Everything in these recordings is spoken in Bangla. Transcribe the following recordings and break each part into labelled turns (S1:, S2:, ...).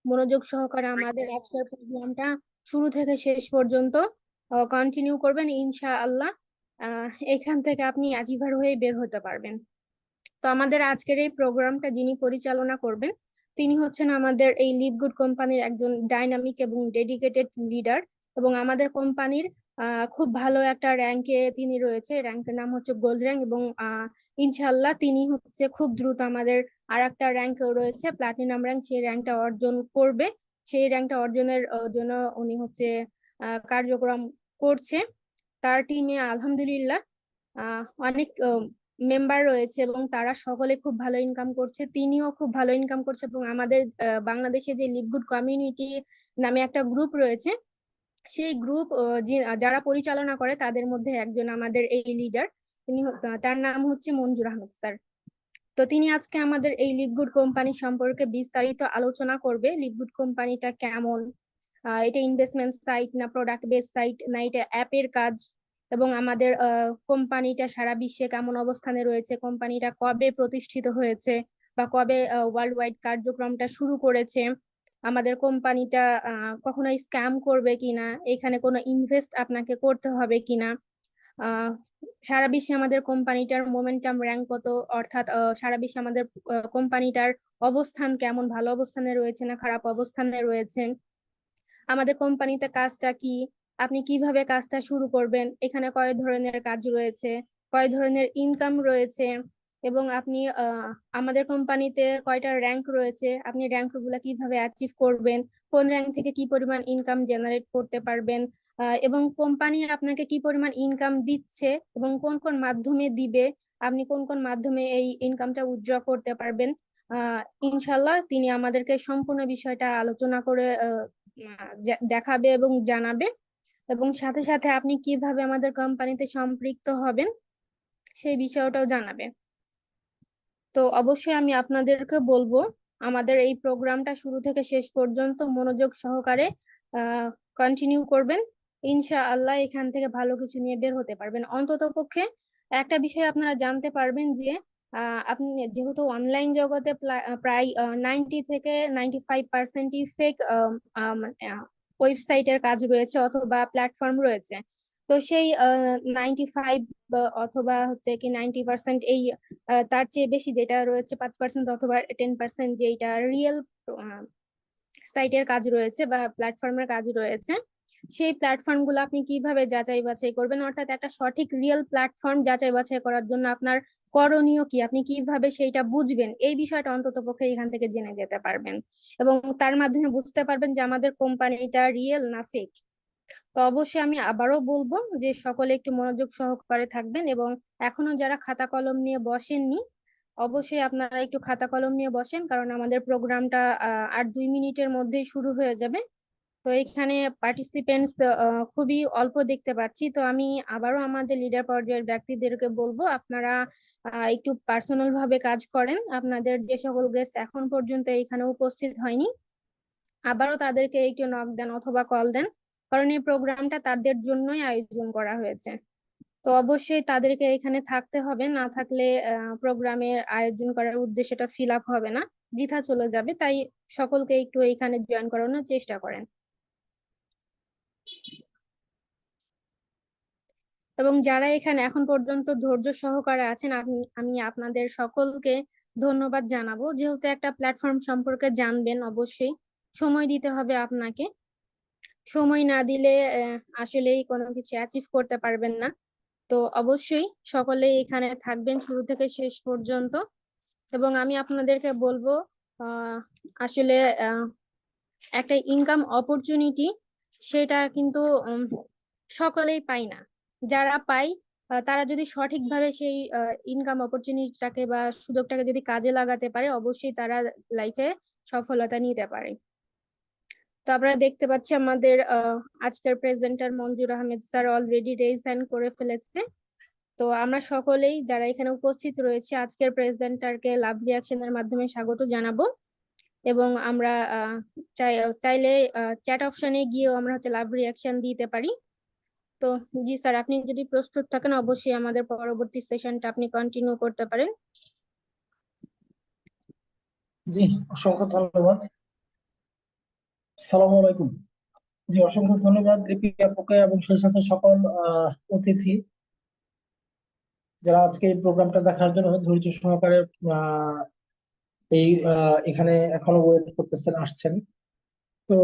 S1: মনোযোগ সহকারে আমাদের আজকের প্রোগ্রামটা শুরু থেকে শেষ পর্যন্ত কন্টিনিউ করবেন ইনশাআল্লাহ। এখান থেকে আপনি আজিভার হয়ে বের হতে পারবেন। তো আমাদের আজকের এই প্রোগ্রামটা যিনি পরিচালনা করবেন তিনি হচ্ছেন আমাদের এই লিভগুড কোম্পানির একজন ডাইনামিক এবং ডেডিকেটেড লিডার, এবং আমাদের কোম্পানির খুব ভালো একটা র্যাঙ্কে তিনি রয়েছে। র্যাঙ্কের নাম হচ্ছে গোল্ড র্যাঙ্ক, এবং ইনশাল্লাহ তিনি হচ্ছে খুব দ্রুত আমাদের আর একটা র্যাঙ্ক রয়েছে প্লাটিনাম র্যাঙ্ক, সেই র্যাঙ্কটা অর্জন করবে। সেই র্যাঙ্কটা অর্জনের জন্য উনি হচ্ছে কার্যক্রম করছে। তার টিমে আলহামদুলিল্লাহ অনেক মেম্বার রয়েছে এবং তারা সকলে খুব ভালো ইনকাম করছে, তিনিও খুব ভালো ইনকাম করছে। এবং আমাদের বাংলাদেশে যে লিভগুড কমিউনিটি নামে একটা গ্রুপ রয়েছে, সেই গ্রুপ যারা পরিচালনা করে তাদের মধ্যে একজন আমাদের এই লিডার, তিনি তার নাম হচ্ছে মঞ্জুর আহমেদ স্যার। তো তিনি আজকে আমাদের এই লিভগুড কোম্পানি সম্পর্কে বিস্তারিত আলোচনা করবে। লিভগুড কোম্পানিটা কেমন, এটা ইনভেস্টমেন্ট সাইট না প্রোডাক্ট বেস সাইট না এটা অ্যাপের কাজ, এবং আমাদের কোম্পানিটা সারা বিশ্বে কেমন অবস্থানে রয়েছে, কোম্পানিটা কবে প্রতিষ্ঠিত হয়েছে বা কবে ওয়ার্ল্ড ওয়াইড কার্যক্রমটা শুরু করেছে, আমাদের কোম্পানিটা কখনো স্ক্যাম করবে কিনা, এখানে কোনো ইনভেস্ট আপনাকে করতে হবে কিনা, আহ সারা বিশ্বে আমাদের কোম্পানিটার মোমেন্টাম র্যাঙ্ক কত, অর্থাৎ সারা বিশ্বে আমাদের কোম্পানিটার অবস্থান কেমন, ভালো অবস্থানে রয়েছে না খারাপ অবস্থানে রয়েছে, আমাদের কোম্পানিতে কাজটা কি, আপনি কিভাবে কাজটা শুরু করবেন, এখানে কয় ধরনের কাজ রয়েছে, কয় ধরনের ইনকাম রয়েছে, এবং আপনি আমাদের কোম্পানিতে কয়টা র্যাঙ্ক রয়েছে, আপনি র্যাঙ্ক গুলা কিভাবে অ্যাচিভ করবেন, কোন র্যাঙ্ক থেকে কি পরিমাণ ইনকাম জেনারেট করতে পারবেন, এবং কোম্পানি আপনাকে কি পরিমাণ ইনকাম দিচ্ছে এবং কোন কোন মাধ্যমে দিবে, আপনি কোন কোন মাধ্যমে এই ইনকামটা উইথড্র করতে পারবেন। ইনশাল্লাহ তিনি আমাদেরকে সম্পূর্ণ বিষয়টা আলোচনা করে দেখাবে এবং জানাবে, এবং সাথে সাথে আপনি কিভাবে আমাদের কোম্পানিতে সম্পৃক্ত হবেন সেই বিষয়টাও জানাবে। তো অবশ্যই আমি আপনাদেরকে বলবো আমাদের এই প্রোগ্রামটা শুরু থেকে শেষ পর্যন্ত মনোযোগ সহকারে কন্টিনিউ করবেন। ইনশাআল্লাহ এখান থেকে ভালো কিছু নিয়ে বের হতে পারবেন। অন্তত পক্ষে একটা বিষয় আপনারা জানতে পারবেন যে আপনি যেহেতু অনলাইন জগতে প্রায় 90 থেকে 95% ফেক ওয়েবসাইটের কাজ রয়েছে অথবা প্ল্যাটফর্ম রয়েছে। তো সেই 95 অথবা হচ্ছে কি 90% এই তার চেয়ে বেশি যেটা রয়েছে 5% অথবা 10% যেটা রিয়েল সাইটের কাজ রয়েছে বা প্ল্যাটফর্মের কাজ রয়েছে, সেই প্ল্যাটফর্ম গুলো আপনি কিভাবে যাচাই বাছাই করবেন, অর্থাৎ একটা সঠিক রিয়েল প্ল্যাটফর্ম যাচাই বাছাই করার জন্য আপনার করণীয় কি, আপনি কিভাবে সেইটা বুঝবেন, এই বিষয়টা অন্তত পক্ষে এখান থেকে জেনে যেতে পারবেন এবং তার মাধ্যমে বুঝতে পারবেন যে আমাদের কোম্পানিটা রিয়েল না ফেক। তো অবশ্যই আমি আবারও বলবো যে সকলে একটু মনোযোগ সহকারে থাকবেন, এবং এখনো যারা খাতা কলম নিয়ে বসেননি অবশ্যই আপনারা একটু খাতা কলম নিয়ে বসেন, কারণ আমাদের প্রোগ্রামটা আর 2 মিনিটের মধ্যেই শুরু হয়ে যাবে। তো এখানে পার্টিসিপেন্টস খুবই অল্প দেখতে পাচ্ছি। তো আমি আবারও আমাদের লিডার পর্যায়ের ব্যক্তিদেরকে বলবো আপনারা একটু পার্সোনাল ভাবে কাজ করেন। আপনাদের যে সকল গেস্ট এখন পর্যন্ত এখানে উপস্থিত হয়নি আবারও তাদেরকে একটু নক দেন অথবা কল দেন, কারণ এই প্রোগ্রামটা তাদের জন্যই আয়োজন করা হয়েছে। তো অবশ্যই তাদেরকে এখানে থাকতে হবে, না থাকলে প্রোগ্রামের আয়োজন করার উদ্দেশ্যটা ফিল আপ হবে না, বৃথা চলে যাবে। তাই সকলকে একটু এখানে জয়েন করানোর চেষ্টা করেন। এবং যারা এখানে এখন পর্যন্ত ধৈর্য সহকারে আছেন আমি আপনাদের সকলকে ধন্যবাদ জানাবো। যেহেতু একটা প্ল্যাটফর্ম সম্পর্কে জানবেন অবশ্যই সময় দিতে হবে আপনাকে, সময় না দিলে আসলেই কোনো কিছু অ্যাচিভ করতে পারবেন না। তো অবশ্যই সকলে এখানে থাকবেন শুরু থেকে শেষ পর্যন্ত। এবং আমি আপনাদেরকে বলবো আহ আসলে একটা ইনকাম অপরচুনিটি সেটা কিন্তু সকলেই পায় না। যারা পায় তারা যদি সঠিকভাবে সেই ইনকাম অপরচুনিটিটাকে বা সুযোগটাকে যদি কাজে লাগাতে পারে অবশ্যই তারা লাইফে সফলতা নিতে পারে। তো আপনারা দেখতে পাচ্ছি আমাদের আজকের presenter Manzur Ahmed sir already raise hand করে ফেলেছে। তো আমরা সকলেই যারা এখানে উপস্থিত রয়েছে আজকের প্রেজেন্টারকে লাভ রিয়াকশনের মাধ্যমে স্বাগত জানাবো, এবং আমরা চাইলে চ্যাট অপশনে গিয়েও আমরা হচ্ছে লাভ রিয়াকশন দিতে পারি। তো জি স্যার, আপনি যদি প্রস্তুত থাকেন অবশ্যই আমাদের পরবর্তী সেশনটা আপনি কন্টিনিউ করতে পারেন।
S2: জি, অসংখ্য ধন্যবাদ। সালামু আলাইকুম। জি, অসংখ্য ধন্যবাদ লিপি আপুকে এবং সেই সাথে সকল অতিথি যারা আজকে এই প্রোগ্রামটা দেখার জন্য ধৈর্য সহকারে আহ, এখানে এখনো ওয়েট করতেছেন, আসছেন। তো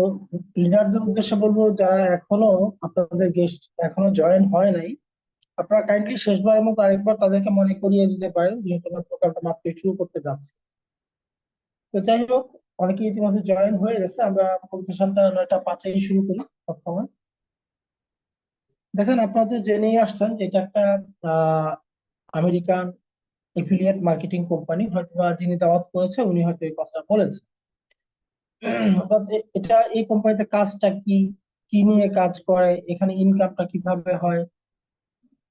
S2: লিডারদের উদ্দেশ্যে বলবো, যারা এখনো আপনাদের গেস্ট এখনো জয়েন হয় নাই, আপনারা কাইন্ডলি শেষবারের মতো আরেকবার তাদেরকে মনে করিয়ে দিতে পারেন, যেহেতু আমরা প্রোগ্রামটা মাত্র শুরু করতে যাচ্ছি। তো যাই হোক, অনেকে ইতিমধ্যে জয়েন হয়ে গেছে। আমরা সেশনটা 9টা 5-এ শুরু করি সবসময়। দেখেন, আপনারা তো জেনেই আসছেন যে এটা একটা আহ আমেরিকান এফিলিয়েট মার্কেটিং কোম্পানি। হয়তো বা যিনি দাওয়াত করেছে উনি হয়তো এই কথাটা বলেছে। অর্থাৎ এটা, এই কোম্পানিতে কাজটা কি, কি নিয়ে কাজ করে, এখানে ইনকামটা কিভাবে হয়,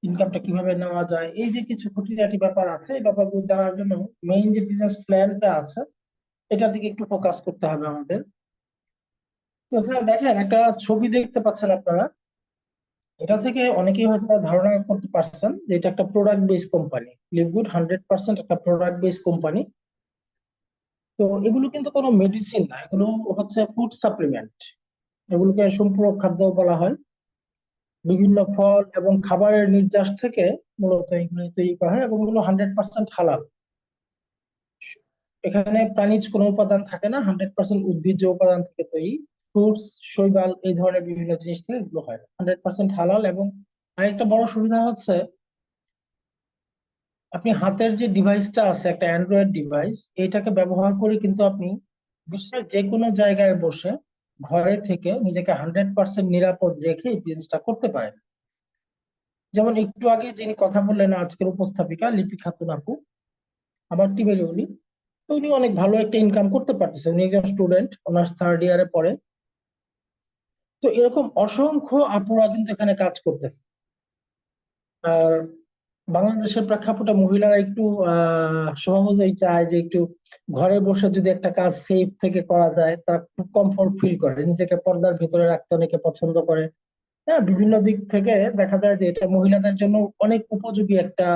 S2: ইনকামটা কিভাবে নেওয়া যায়, এই যে কিছু খুঁটিনাটি ব্যাপার আছে, এই ব্যাপারগুলো জানার জন্য মেইন যে বিজনেস প্ল্যানটা আছে এটার দিকে একটু ফোকাস করতে হবে আমাদের। তো এখানে দেখেন, একটা ছবি দেখতে পাচ্ছেন আপনারা। এটা থেকে অনেকেই হয়তো ধারণা করতে পারছেন যে এটা একটা প্রোডাক্ট বেস কোম্পানি। লিভগুড 100% একটা প্রোডাক্ট বেস কোম্পানি। তো এগুলো কিন্তু কোনো মেডিসিন না, এগুলো হচ্ছে ফুড সাপ্লিমেন্ট। এগুলোকে সম্পূরক খাদ্য বলা হয়। বিভিন্ন ফল এবং খাবারের নির্যাস থেকে মূলত এগুলো তৈরি করা হয় এবং এগুলো 100% হালাল। এখানে প্রাণীজ কোনো উপাদান থাকে না, 100% উদ্ভিজ্জ উপাদান থেকে তৈরি। ফ্রুটস, শৈবাল, এই ধরনের বিভিন্ন জিনিস থেকে এগুলো হয়, 100% হালাল। এবং আরেকটা বড় সুবিধা হচ্ছে, আপনি হাতের যে ডিভাইসটা আছে, একটা অ্যান্ড্রয়েড ডিভাইস, এটাকে ব্যবহার করে কিন্তু আপনি বিশ্বের যে কোনো জায়গায় বসে ঘরে থেকে নিজেকে 100% নিরাপদ রেখে এই বিজনেসটা করতে পারেন। যেমন একটু আগে যিনি কথা বললেন, আজকের উপস্থাপিকা লিপি খাতুন আপু, আমার টিমের উনি। তো উনি অনেক ভালো একটা ইনকাম করতে পারতেছেন। উনি একজন স্টুডেন্ট, অনার্স 3rd ইয়ারে পড়ে। তো এরকম অসংখ্য আপুরা কিন্তু এখানে কাজ করতেছে। আর বাংলাদেশের প্রেক্ষাপটে মহিলারা একটু সহজেই চায় যে একটু ঘরে বসে যদি একটা কাজ সেফ থেকে করা যায়, তারা খুব কমফোর্ট ফিল করে, নিজেকে পর্দার ভিতরে রাখতে অনেকে পছন্দ করে। হ্যাঁ, বিভিন্ন দিক থেকে দেখা যায় যে এটা মহিলাদের জন্য অনেক উপযোগী একটা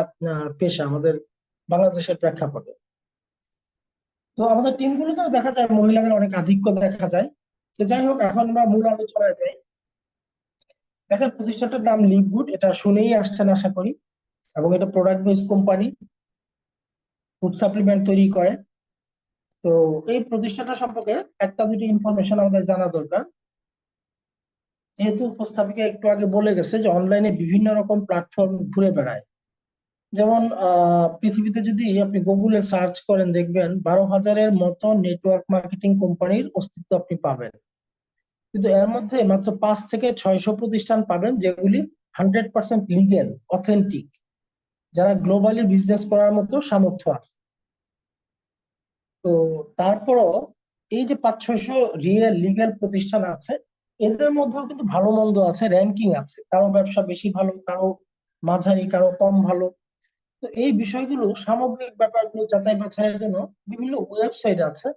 S2: পেশা আমাদের বাংলাদেশের প্রেক্ষাপটে। তো আমাদের টিমগুলোতেও দেখা যায় মহিলাদের অনেক আধিক্য দেখা যায়। তো যাই হোক, এখন আমরা মূল আলোচনায় যাই। দেখেন, প্রতিষ্ঠানটার নাম লিভগুড, এটা শুনেই আসছেন আশা করি। এবং এটা product base company, food supplement তৈরি করে। তো এই প্রতিষ্ঠানটা সম্পর্কে একটা দুটি ইনফরমেশন আমাদের জানা দরকার। যেহেতু উপস্থাপিকা একটু আগে বলে গেছে যে অনলাইনে বিভিন্ন রকম প্ল্যাটফর্ম ঘুরে বেড়ায়। যেমন পৃথিবীতে যদি আপনি গুগলে সার্চ করেন, দেখবেন 12,000-এর মতো নেটওয়ার্ক মার্কেটিং কোম্পানির অস্তিত্ব আপনি পাবেন। কিন্তু এর মধ্যে মাত্র 500 থেকে 600 প্রতিষ্ঠান পাবেন যেগুলি 100% লিগেল, অথেন্টিক, যারা গ্লোবালি বিজনেস করার মতো সামর্থ্য আছে। তো তারপরও এই যে 500-600 রিয়েল লিগ্যাল প্রতিষ্ঠান আছে, এদের মধ্যেও কিন্তু ভালো মন্দ আছে, র্যাঙ্কিং আছে, কারো ব্যবসা বেশি ভালো, কারো মাঝারি, কারো কম ভালো। তো এই বিষয়গুলো, সামগ্রিক ব্যাপারগুলো যাচাই বাছাইয়ের জন্য বিভিন্ন ওয়েবসাইট আছে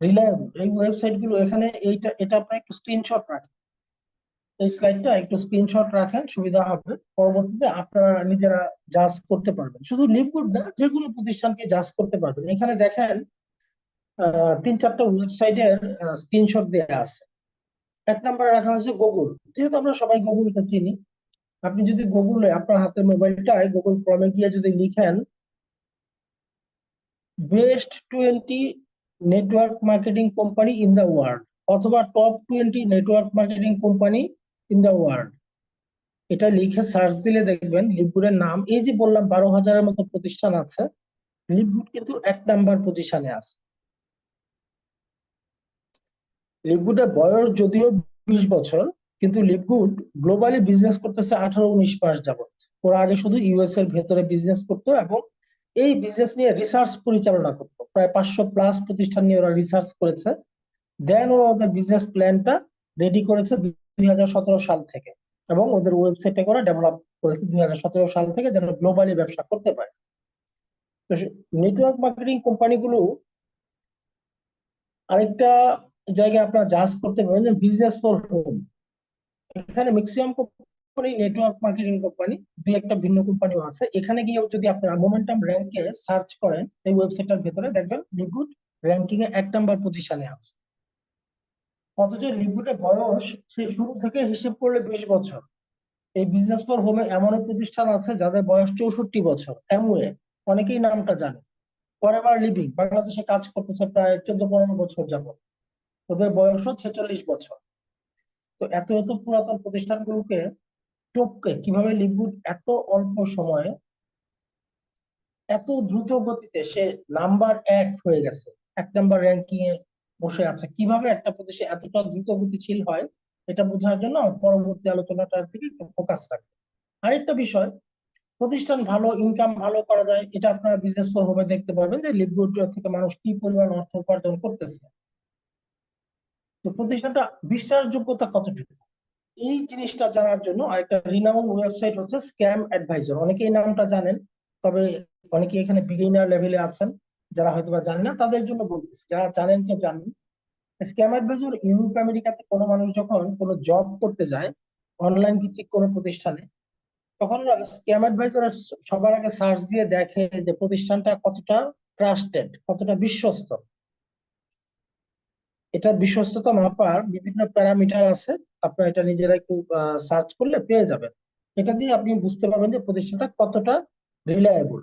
S2: রিলায়েবল। এই ওয়েবসাইট গুলো, এখানে এটা আপনার একটু স্ক্রিনশট রাখেন, এই স্লাইডটা একটু স্ক্রিনশট রাখেন, সুবিধা হবে। পরবর্তীতে আপনারা নিজেরা জাজ করতে পারবেন, শুধু লিভগুড না, যে কোনো প্রতিষ্ঠানকে জাজ করতে পারবেন। এখানে দেখেন 3-4টা ওয়েবসাইটের স্ক্রিনশট দেওয়া আছে। 1 নম্বরে রাখা হয়েছে গুগল। যেহেতু আমরা সবাই গুগলকে চিনি, আপনি যদি গুগলে আপনার হাতের মোবাইলটায় গুগল ক্রমে গিয়ে যদি লিখেন best 20 network marketing company in the world, অথবা top 20 network marketing company in the world, এটা লিখে সার্চ দিলে দেখবেন লিভগুডের নাম। এই যে বললাম 12,000-এর মতো প্রতিষ্ঠান আছে, লিভগুড কিন্তু 1 নাম্বার পজিশনে আছে। লিভগুডের বয়স যদিও 20 বছর, কিন্তু লিভগুড গ্লোবালি বিজনেস করতেছে 18-19 মাস যাবত। ওরা আগে শুধু ইউএস এর ভেতরে বিজনেস করতো এবং এই বিজনেস নিয়ে রিসার্চ পরিচালনা করতো। প্রায় 500+ প্রতিষ্ঠান নিয়ে ওরা রিসার্চ করেছে। দেন ওরা ওদের বিজনেস প্ল্যানটা রেডি করেছে 2017 সাল থেকে, এবং ওদের ওয়েবসাইটে করে ডেভেলপ করেছে 2017 সাল থেকে, যেন গ্লোবালি ব্যবসা করতে পারে। তো নেটওয়ার্ক মার্কেটিং কোম্পানিগুলো আরেকটা জায়গায় আপনারা জাজ করতে পারেন, যে বিজনেস ফর হোম। এখানে maximum company network marketing company, দুই একটা ভিন্ন কোম্পানিও আছে। এখানে গিয়ে যদি আপনারা মোমেন্টাম র্যাঙ্কে সার্চ করেন এই ওয়েবসাইটটার ভেতরে, দেখবেন লিকুড র্যাঙ্কিং এ 1 নাম্বার পজিশনে আছে। অথচ লিকুইডের বয়স সেই শুরু থেকে হিসেব করলে 20 বছর। এই বিজনেস ফর হোমে এমনও প্রতিষ্ঠান আছে যাদের বয়স 64 বছর। অ্যামওয়ে, অনেকেই নামটা জানে। ফরএভার লিভিং বাংলাদেশে কাজ করতেছে প্রায় 14-15 বছর যাবত, ওদের বয়সও 46 বছর। তো এত এত পুরাতন প্রতিষ্ঠানগুলোকে টপকে কিভাবে লিকুইড এত অল্প সময়ে এত দ্রুত গতিতে সে নাম্বার 1 হয়ে গেছে, 1 নাম্বার র্যাঙ্কিং এ বসে আছে, কিভাবে একটা প্রতিষ্ঠান এতটা দ্রুত গতিশীল হয়, এটা বোঝার জন্য পরবর্তী আলোচনাটার দিকে একটু ফোকাস রাখবে। আরেকটা বিষয়, প্রতিষ্ঠান ভালো, ইনকাম ভালো করা যায়, এটা আপনারা বিজনেস ফর হোমে দেখতে পারবেন যে লিভগুড থেকে মানুষ কি পরিমাণ অর্থ উপার্জন করতেছে। তো প্রতিষ্ঠানটা বিশ্বাসযোগ্যতা কতটুকু, এই জিনিসটা জানার জন্য আরেকটা রিনাউন্ড ওয়েবসাইট হচ্ছে স্ক্যাম অ্যাডভাইজার। অনেকে এই নামটা জানেন, তবে অনেকে এখানে বিগিনার লেভেলে আছেন, যারা হয়তো বা জানেন না তাদের জন্য বলতেছি, যারা জানেন তো জানেন। স্ক্যাম অ্যাডভাইজার ইউরোপ আমেরিকাতে কোনো মানুষ যখন কোনো জব করতে যায় অনলাইন ভিত্তিক কোনো প্রতিষ্ঠানে, তখন স্ক্যাম অ্যাডভাইজার সবার আগে সার্চ দিয়ে দেখে যে প্রতিষ্ঠানটা কতটা ট্রাস্টেড, কতটা বিশ্বস্ত। এটা বিশ্বস্ততা মাপার বিভিন্ন প্যারামিটার আছে, আপনারা এটা নিজেরা একটু সার্চ করলে পেয়ে যাবেন। এটা দিয়ে আপনি বুঝতে পারবেন যে প্রতিষ্ঠানটা কতটা রিলায়েবল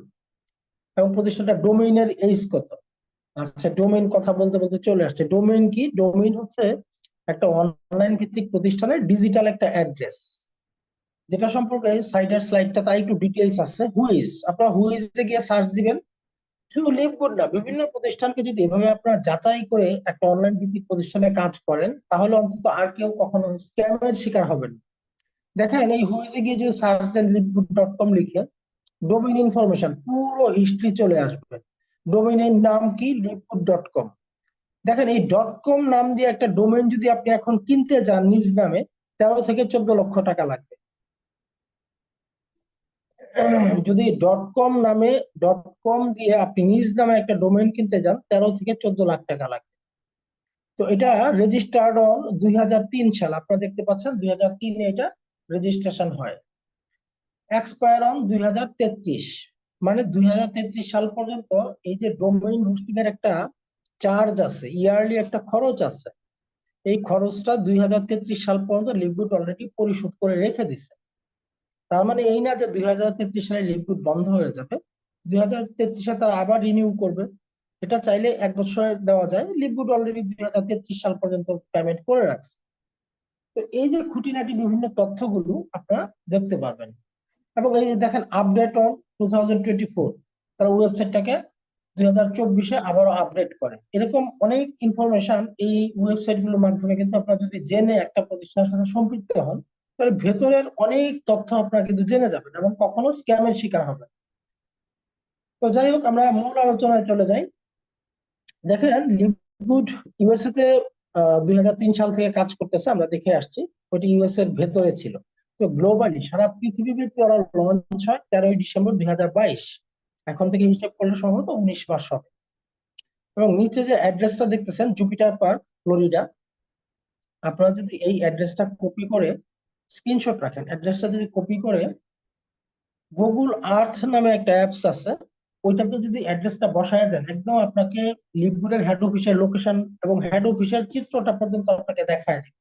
S2: এবং প্রতিষ্ঠানটা ডোমেইনের এইজ কত। আচ্ছা, ডোমেইন কথা বলতে বলতে চলে আসছে। ডোমেইন কি? ডোমেইন হচ্ছে একটা অনলাইন ভিত্তিক প্রতিষ্ঠানের ডিজিটাল একটা অ্যাড্রেস, যেটা সম্পর্কে সাইডের স্লাইডটা তাই একটু ডিটেইলস আছে। হুইজ, আপনারা হুইজে গিয়ে সার্চ দিবেন। শুধু লিভগুড না, বিভিন্ন প্রতিষ্ঠানকে যদি এভাবে আপনারা যাচাই করে একটা অনলাইন ভিত্তিক প্রতিষ্ঠানে কাজ করেন, তাহলে অন্তত আর কেউ কখনো স্ক্যামের শিকার হবেন না। দেখেন, এই হুইজে গিয়ে যদি সার্চ দেন লিভগুড.কম লিখে, ডোমেইন ইনফরমেশন পুরো হিস্ট্রি চলে আসবে। ডোমেইনের নাম কি? লিভগুড.কম। দেখেন, এই .কম নাম দিয়ে একটা ডোমেইন যদি আপনি এখন কিনতে যান নিজ নামে, 13 থেকে 14 লক্ষ টাকা লাগবে। যদি .কম দিয়ে আপনি নিজ নামে একটা ডোমেইন কিনতে যান, 13 থেকে 14 লাখ টাকা লাগবে। তো এটা রেজিস্টার্ড অন 2003 সাল, আপনারা দেখতে পাচ্ছেন 2003-এ এটা রেজিস্ট্রেশন হয়। এক্সপায়ার অন 2033, মানে 2033 সাল পর্যন্ত এই যে ডোমেইন হোস্টিং এর একটা চার্জ আছে, ইয়ারলি একটা খরচ আছে, এই খরচটা 2033 সাল পর্যন্ত লিকুইড অলরেডি পরিশোধ করে রেখে দিছে। তার মানে এই না যে 2033 সালে লিকুইড বন্ধ হয়ে যাবে, 2033-এ তারা আবার রিনিউ করবে। এটা চাইলে 1 বছর দেওয়া যায়, লিকুইড অলরেডি 2033 সাল পর্যন্ত পেমেন্ট করে রাখছে। তো এই যে খুঁটিনাটি বিভিন্ন তথ্যগুলো আপনারা দেখতে পারবেন। এবং এই যে দেখেন, আপডেট অন 2024, তারা ওয়েবসাইটটাকে 2024-এ আবারও আপডেট করে। এরকম অনেক ইনফরমেশন এই ওয়েবসাইট গুলোর মাধ্যমে কিন্তু আপনারা যদি জেনে একটা প্রতিষ্ঠানের সাথে সম্পৃক্ত হন, তাহলে ভেতরের অনেক তথ্য আপনারা কিন্তু জেনে যাবেন এবং কখনো স্ক্যামের শিকার হবেন। তো যাই হোক, আমরা মূল আলোচনায় চলে যাই। দেখেন, লিকুইড ইউএসএ তে 2003 সাল থেকে কাজ করতেছে, আমরা দেখে আসছি। ওইটি ইউএসএ এর ভেতরে ছিল। তো গ্লোবালি সারা পৃথিবীব্যাপী ওরা লঞ্চ হয় 13ই ডিসেম্বর 2022। এখন থেকে হিসাব করলে সম্ভবত 19 মাস হবে। এবং নিচে যে অ্যাড্রেসটা দেখতেছেন, জুপিটার পার্ক, ফ্লোরিডা, আপনারা যদি এই অ্যাড্রেসটা কপি করে স্ক্রিনশট রাখেন, অ্যাড্রেসটা যদি কপি করে গুগল আর্থ নামে একটা অ্যাপস আছে, ওইটাতে যদি অ্যাড্রেসটা বসায় দেন, একদম আপনাকে লিভগুডের হেড অফিসের লোকেশন এবং হেড অফিসের চিত্রটা পর্যন্ত আপনাকে দেখায় দেবে।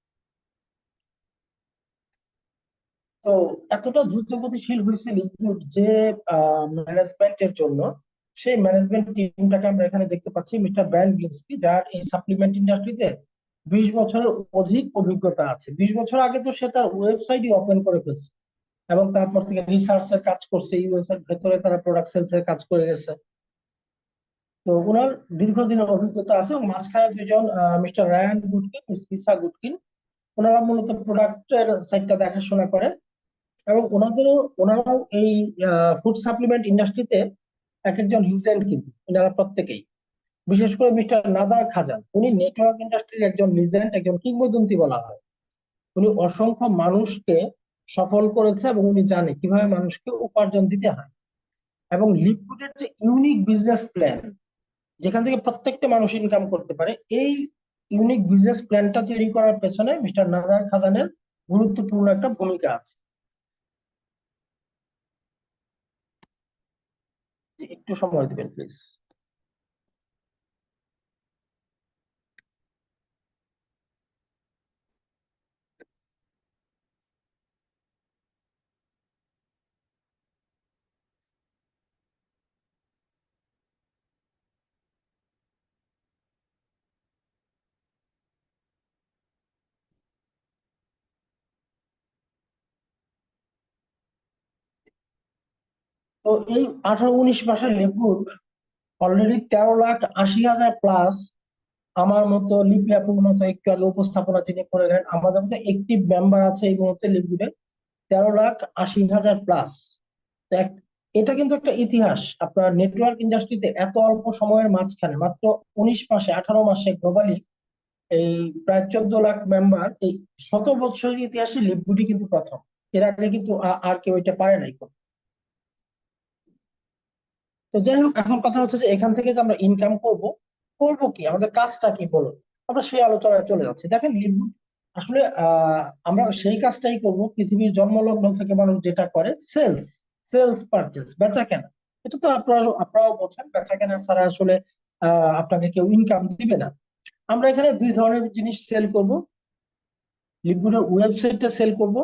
S2: তো এতটা দ্রুত গতিশীল হয়েছে লিকুইড যে ম্যানেজমেন্টের জন্য, সেই ম্যানেজমেন্ট টিমটাকে আমরা এখানে দেখতে পাচ্ছি। মিস্টার ব্রায়ান গ্লিন্সকি, যার এই সাপ্লিমেন্ট ইন্ডাস্ট্রিতে 20 বছরের অধিক অভিজ্ঞতা আছে। 20 বছর আগে তো সে তার ওয়েবসাইটই ওপেন করে ফেলছে এবং তারপর থেকে রিসার্চ এর কাজ করছে, ইউএস এর ভেতরে তারা প্রোডাক্ট সেলস এর কাজ করে গেছে। তো ওনার দীর্ঘদিনের অভিজ্ঞতা আছে এবং মাঝখানে দুইজন, মিস্টার রায়ান গুডকিন, মিস লিসা গুডকিন, ওনারা মূলত প্রোডাক্টের সাইডটা দেখাশোনা করে। এবং ওনারাও এই ফুড সাপ্লিমেন্ট ইন্ডাস্ট্রিতে এক একজন লিজেন্ড, কিন্তু ওনারা প্রত্যেকেই। বিশেষ করে মিস্টার নাদার খাজান, উনি নেটওয়ার্ক ইন্ডাস্ট্রির একজন লিজেন্ড, একজন কিংবদন্তি বলা হয়। উনি অসংখ্য মানুষকে সফল করেছে এবং উনি জানে কিভাবে মানুষকে উপার্জন দিতে হয়। এবং লিকুইডের যে ইউনিক বিজনেস প্ল্যান, যেখান থেকে প্রত্যেকটা মানুষ ইনকাম করতে পারে, এই ইউনিক বিজনেস প্ল্যানটা তৈরি করার পেছনে মিস্টার নাদার খাজানের গুরুত্বপূর্ণ একটা ভূমিকা আছে। একটু সময় দিবেন প্লিজ। তো এই 18-19 মাসের লিকুইড অলরেডি 13,80,000 প্লাস। আমার মতো লিপি আপুর মতো একটু আগে উপস্থাপনা যিনি করে গেলেন, আমাদের মধ্যে একটিভ মেম্বার আছে এই মুহূর্তে লিকুইডে 13,80,000 প্লাস। এটা কিন্তু একটা ইতিহাস আপনার নেটওয়ার্ক ইন্ডাস্ট্রিতে, এত অল্প সময়ের মাঝখানে মাত্র 19 মাসে 18 মাসে গ্লোবালি এই প্রায় 14 লাখ মেম্বার, এই শত বছরের ইতিহাসে লিপগুডি কিন্তু প্রথম। এর আগে কিন্তু আর কেউ এটা পারে নাই করতে। তো যাই হোক, এখন কথা হচ্ছে যে এখান থেকে যে আমরা ইনকাম করব, করব কি, আমাদের কাজটা কি বলুন। আমরা সেই আলোচনায় চলে যাচ্ছি। দেখেন লিপগুড আসলে আমরা সেই কাজটাই করব পৃথিবীর জন্মলগ্ন থেকে মানুষ যেটা করে, সেলস, সেলস পারচেস, বেচা কেনা। এটা তো আপনারাও বোঝেন, বেচা কেনা ছাড়া আসলে আপনাকে কেউ ইনকাম দিবে না। আমরা এখানে দুই ধরনের জিনিস সেল করব। লিপগুডের ওয়েবসাইটটা সেল করব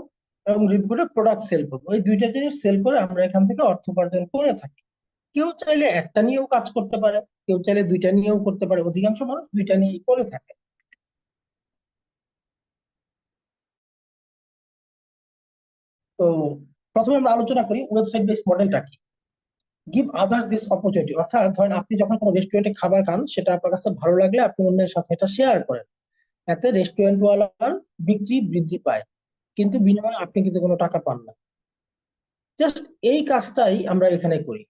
S2: এবং লিপগুডের প্রোডাক্ট সেল করব। এই দুইটা জিনিস সেল করে আমরা এখান থেকে অর্থ উপার্জন করে থাকি। কেউ চাইলে একটা নিয়েও কাজ করতে পারে, কেউ চাইলে দুইটা নিয়েও করতে পারে, অধিকাংশ মানুষ দুইটা নিয়েই করে থাকে। তো প্রথমে আমরা আলোচনা করি ওয়েবসাইট বেস মডেলটা কি। গিভ আদার্স দিস অপরচুনিটি, অর্থাৎ ধরেন আপনি যখন কোনো রেস্টুরেন্টে খাবার খান, সেটা আপনার কাছে ভালো লাগলে আপনি অন্যের সাথে এটা শেয়ার করেন। এতে রেস্টুরেন্ট ওয়ালার বিক্রি বৃদ্ধি পায়, কিন্তু বিনিময়ে আপনি কিন্তু কোনো টাকা পান না। জাস্ট এই কাজটাই আমরা এখানে করি।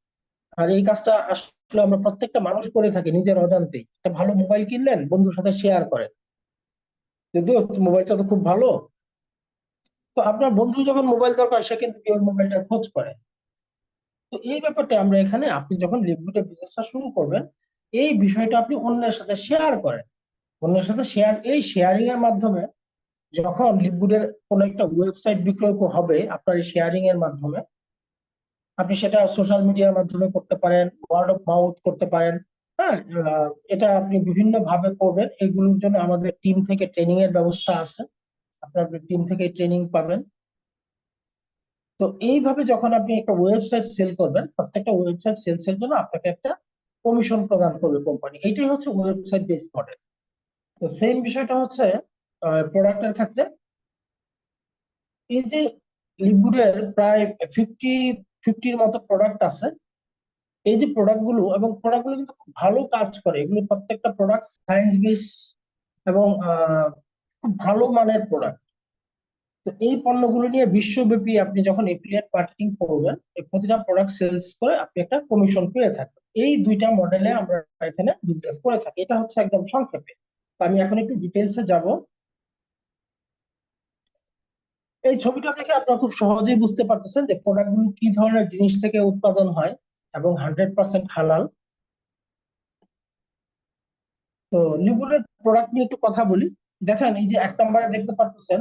S2: আর এই কাজটা আসলে আমরা প্রত্যেকটা মানুষ করে থাকি নিজের অজান্তেই। একটা ভালো মোবাইল কিনলেন, বন্ধুর সাথে শেয়ার করেন যে দোস্ত মোবাইলটা তো খুব ভালো। তো আপনার বন্ধু যখন মোবাইল দরকার, সে কিন্তু ওই মোবাইলটার খোঁজ করে। তো এই ব্যাপারটা আমরা এখানে, আপনি যখন লিভগুডে বিজনেসটা শুরু করবেন, এই বিষয়টা আপনি অন্যের সাথে শেয়ার করেন। অন্যের সাথে শেয়ার, এই শেয়ারিং এর মাধ্যমে যখন লিভগুডের কোনো একটা ওয়েবসাইট বিক্রয় হবে আপনার এই শেয়ারিং এর মাধ্যমে, আপনি সেটা সোশ্যাল মিডিয়ার মাধ্যমে করতে পারেন, ওয়ার্ড অফ মাউথ করতে পারেন। হ্যাঁ, এটা আপনি বিভিন্ন ভাবে করবেন। এগুলোর জন্য আমাদের টিম থেকে ট্রেনিং এর ব্যবস্থা আছে, আপনার টিম থেকে ট্রেনিং পাবেন। তো এইভাবে যখন আপনি একটা ওয়েবসাইট সেল করবেন, প্রত্যেকটা ওয়েবসাইট সেলস এর জন্য আপনাকে একটা কমিশন প্রদান করবে কোম্পানি। এটাই হচ্ছে ওয়েবসাইট বেস মডেল। তো সেম বিষয়টা হচ্ছে প্রোডাক্টের ক্ষেত্রে। এই যে লিকুইডের প্রায় ফিফটি ফিফটির মতো প্রোডাক্ট আছে। এই যে প্রোডাক্টগুলো কিন্তু খুব ভালো কাজ করে। এগুলো প্রত্যেকটা প্রোডাক্ট সায়েন্স বেস এবং খুব ভালো মানের প্রোডাক্ট। তো এই পণ্যগুলো নিয়ে বিশ্বব্যাপী আপনি যখন এফিলিয়েট মার্কেটিং করবেন, এই প্রতিটা প্রোডাক্ট সেলস করে আপনি একটা কমিশন পেয়ে থাকবেন। এই দুইটা মডেলে আমরা এখানে বিজনেস করে থাকি। এটা হচ্ছে একদম সংক্ষেপে। তো আমি এখন একটু ডিটেলসে যাব। এই ছবিটা দেখে আপনারা খুব সহজেই বুঝতে পারতেছেন যে প্রোডাক্টগুলো কি ধরনের জিনিস থেকে উৎপাদন হয় এবং 100% হালাল। তো লিকুইডের প্রোডাক্ট নিয়ে একটু কথা বলি। দেখেন, এই যে 1 নম্বরে দেখতে পাচ্ছেন,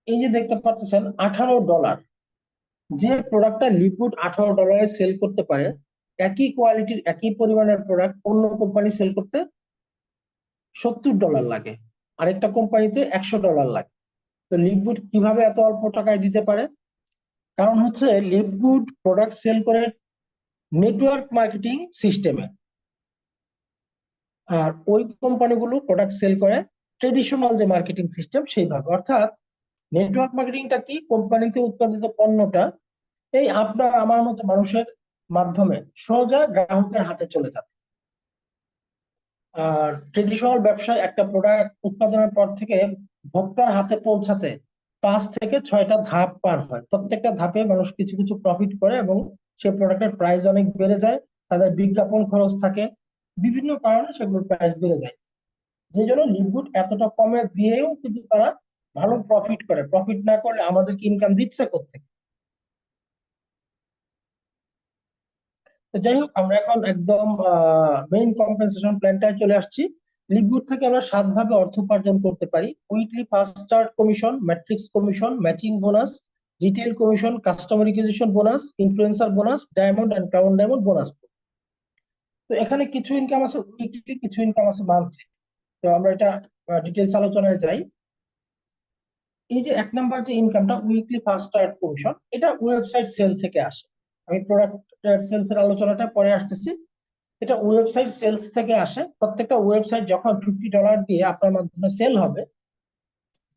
S2: এই যে দেখতে পাচ্ছেন $18। যে প্রোডাক্টটা লিকুইড $18 সেল করতে পারে, একই কোয়ালিটির একই পরিমাণের প্রোডাক্ট অন্য কোম্পানি সেল করতে $70 লাগে, আরেকটা কোম্পানিতে $100 লাগে। তো লিকুইড কিভাবে এত অল্প টাকায় দিতে পারে? কারণ হচ্ছে লিকুইড প্রোডাক্ট সেল করে নেটওয়ার্ক মার্কেটিং সিস্টেমে, আর ওই কোম্পানিগুলো প্রোডাক্ট সেল করে ট্রেডিশনাল যে মার্কেটিং সিস্টেম সেইভাবে। অর্থাৎ নেটওয়ার্ক মার্কেটিংটা কি, কোম্পানিতে উৎপাদিত পণ্যটা এই আপনার আমার মতো মানুষের মাধ্যমে সোজা গ্রাহকের হাতে চলে যাবে। আর ট্রেডিশনাল ব্যবসায় একটা প্রোডাক্ট উৎপাদনের পর থেকে ভোক্তার হাতে পৌঁছাতে 5 থেকে 6টা ধাপ পার হয়। প্রত্যেকটা ধাপে মানুষ কিছু কিছু প্রফিট করে এবং সে প্রোডাক্টের প্রাইস অনেক বেড়ে যায়। তাদের বিজ্ঞাপন খরচ থাকে, বিভিন্ন কারণে সেগুলোর প্রাইস বেড়ে যায়। যে জন্য লিকুইড এতটা কমে দিয়েও কিন্তু তারা ভালো প্রফিট করে। প্রফিট না করলে আমাদেরকে ইনকাম দিচ্ছে কোত্থেকে? তো যাই হোক, আমরা এখন একদম মেইন কম্পেনসেশন প্ল্যানটায় চলে আসছি। লিকুইড থেকে আমরা 7 ভাবে অর্থ উপার্জন করতে পারি: weekly first start commission, matrix commission, matching bonus, retail commission, customer acquisition bonus, influencer bonus, diamond and crown diamond bonus. তো এখানে কিছু ইনকাম আছে উইকলি, কিছু ইনকাম আছে মান্থলি। তো আমরা এটা ডিটেলস আলোচনায় যাই। এই যে 1 নম্বর যে ইনকামটা, উইকলি ফার্স্ট স্টার্ট কমিশন, এটা ওয়েবসাইট সেল থেকে আসে। আমি প্রোডাক্ট সেলস এর আলোচনাটা পরে আসতেছি। এটা ওয়েবসাইট সেলস থেকে আসে। প্রত্যেকটা ওয়েবসাইট যখন $50 দিয়ে আপনার মাধ্যমে সেল হবে,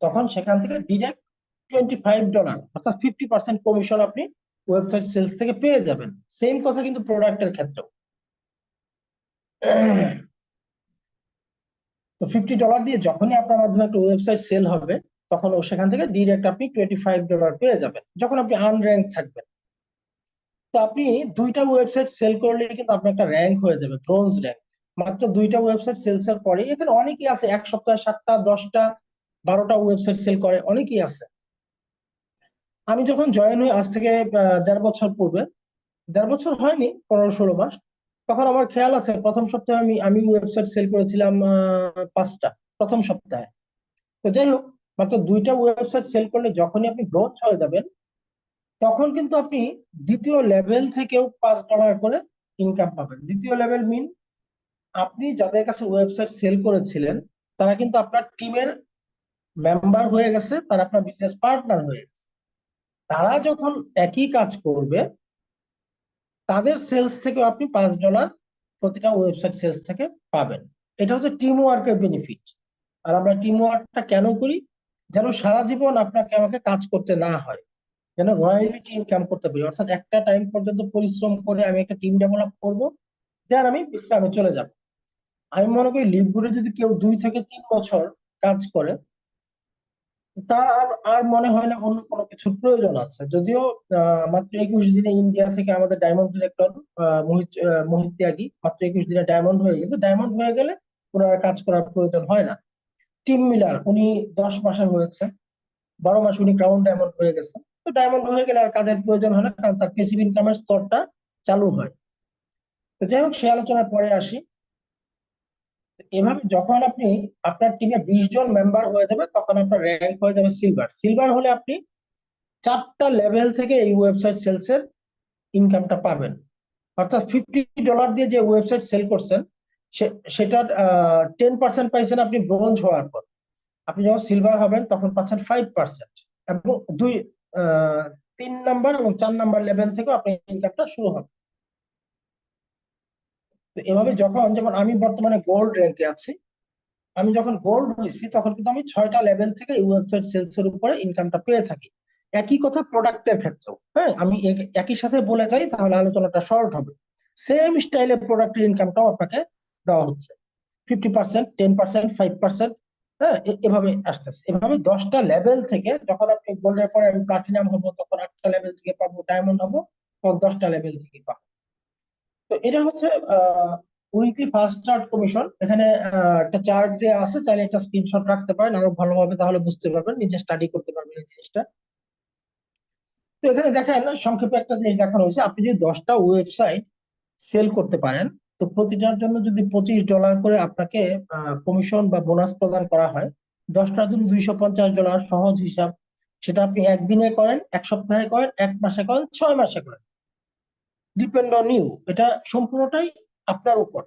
S2: তখন সেখান থেকে ডিরেক্ট $25 অর্থাৎ 50% কমিশন আপনি ওয়েবসাইট সেলস থেকে পেয়ে যাবেন। সেম কথা কিন্তু প্রোডাক্টের ক্ষেত্রেও। তো $50 দিয়ে যখনই আপনার মাধ্যমে একটা ওয়েবসাইট সেল হবে, তখন সেখান থেকে ডিরেক্ট আপনি $25 পেয়ে যাবেন যখন আপনি আনর্যাঙ্ক থাকবেন। তো আপনি দুইটা ওয়েবসাইট সেল করলে কিন্তু আপনার একটা র্যাঙ্ক হয়ে যাবে, ব্রোঞ্জ র্যাঙ্ক। মাত্র দুইটা ওয়েবসাইট সেলস এর পরে, এখানে অনেকেই আছে এক সপ্তাহে 7টা 10টা 12টা ওয়েবসাইট সেল করে, অনেকেই আছে। আমি যখন জয়েন হই আজ থেকে 1.5 বছর পূর্বে, 1.5 বছর হয়নি, 15-16 মাস, তখন আমার খেয়াল আছে প্রথম সপ্তাহে আমি আমি ওয়েবসাইট সেল করেছিলাম 5টা প্রথম সপ্তাহে। তো যাই হোক, মাত্র দুইটা ওয়েবসাইট সেল করলে যখনই আপনি গ্রোথ হয়ে যাবেন, তখন কিন্তু আপনি দ্বিতীয় লেভেল থেকেও $5 করে ইনকাম পাবেন। দ্বিতীয় লেভেল মিন, আপনি যাদের কাছে ওয়েবসাইট সেল করেছিলেন তারা কিন্তু আপনার টিমের মেম্বার হয়ে গেছে, তারা আপনার বিজনেস পার্টনার হয়ে গেছে। তারা যখন একই কাজ করবে, তাদের সেলস থেকে আপনি $5 প্রতিটা ওয়েবসাইট সেলস থেকে পাবেন। এটা হচ্ছে টিম ওয়ার্কের বেনিফিট। আর আমরা টিম ওয়ার্কটা কেন করি? যেন সারা জীবন আপনাকে আমাকে কাজ করতে না হয়, যেন রয়্যালিটি ইনকাম করতে পারি। অর্থাৎ একটা টাইম পর্যন্ত পরিশ্রম করে আমি একটা টিম ডেভেলপ করব, দেন আমি বিশ্রামে চলে যাব। আমি মনে করি লিভগুলো যদি কেউ 2 থেকে 3 বছর কাজ করে, তার আর আর মনে হয় না অন্য কোনো কিছুর প্রয়োজন আছে। যদিও মাত্র 21 দিনে ইন্ডিয়া থেকে আমাদের ডায়মন্ড ডিরেক্টর মোহিত ত্যাগী মাত্র 21 দিনে ডায়মন্ড হয়ে গেছে। ডায়মন্ড হয়ে গেলে ওনার আর কাজ করার প্রয়োজন হয় না। টিম মিলার উনি 10 মাসে হয়েছে, 12 মাস উনি ক্রাউন ডায়মন্ড হয়ে গেছে। তো ডায়মন্ড হয়ে গেলে আর কাজের প্রয়োজন হয় না, কারণ তার প্যাসিভ ইনকামের স্তরটা চালু হয়। তো যাই হোক, সে আলোচনার পরে আসি। এভাবে যখন আপনি আপনার টিমে 20 জন মেম্বার হয়ে যাবে, তখন আপনার র্যাঙ্ক হয়ে যাবে সিলভার। সিলভার হলে আপনি 4টা লেভেল থেকে এই ওয়েবসাইট সেলস এর ইনকামটা পাবেন। অর্থাৎ $50 দিয়ে যে ওয়েবসাইট সেল করছেন, সেটার 10% পাইছেন আপনি ব্রোঞ্জ হওয়ার পর। আপনি যখন সিলভার হবেন তখন পাচ্ছেন 5%। এবং 3 নাম্বার এবং 4 নাম্বার লেভেল থেকেও আপনার ইনকামটা শুরু হবে। তো এভাবে যখন, যেমন আমি বর্তমানে গোল্ড র্যাঙ্কে আছি, আমি যখন গোল্ড হয়েছি তখন কিন্তু আমি 6টা লেভেল থেকে এই ওয়েবসাইট সেলস এর উপরে ইনকামটা পেয়ে থাকি। একই কথা প্রোডাক্টের ক্ষেত্রেও। হ্যাঁ, আমি একই সাথে বলে যাই, তাহলে আলোচনাটা শর্ট হবে। সেম স্টাইলের প্রোডাক্টের ইনকামটাও আপনাকে দেওয়া হচ্ছে, 50%, 10%, 5%। হ্যাঁ, এভাবে আসতেছে। এভাবে 10টা লেভেল থেকে, যখন আপনি গোল্ডের পরে আমি প্লাটিনাম হবো, তখন 8টা লেভেল থেকে পাবো, ডায়মন্ড হবো তখন 10টা লেভেল থেকে পাবো। তো এটা হচ্ছে উইকলি ফার্স্ট স্টার্ট কমিশন। এখানে একটা চার্ট দেওয়া আছে, চাইলে একটা স্ক্রিনশট রাখতে পারেন আরো ভালোভাবে, তাহলে বুঝতে পারবেন, নিজে স্টাডি করতে পারবেন এই জিনিসটা। তো এখানে দেখেন, সংক্ষেপে একটা জিনিস দেখানো হয়েছে। আপনি যদি 10টা ওয়েবসাইট সেল করতে পারেন, তো প্রতিটার জন্য যদি $25 করে আপনাকে কমিশন বা বোনাস প্রদান করা হয়, 10টার জন্য $250, সহজ হিসাব। সেটা আপনি একদিনে করেন, এক সপ্তাহে করেন, এক মাসে করেন, 6 মাসে করেন, ডিপেন্ড অন ইউ। এটা সম্পূর্ণটাই আপনার উপর।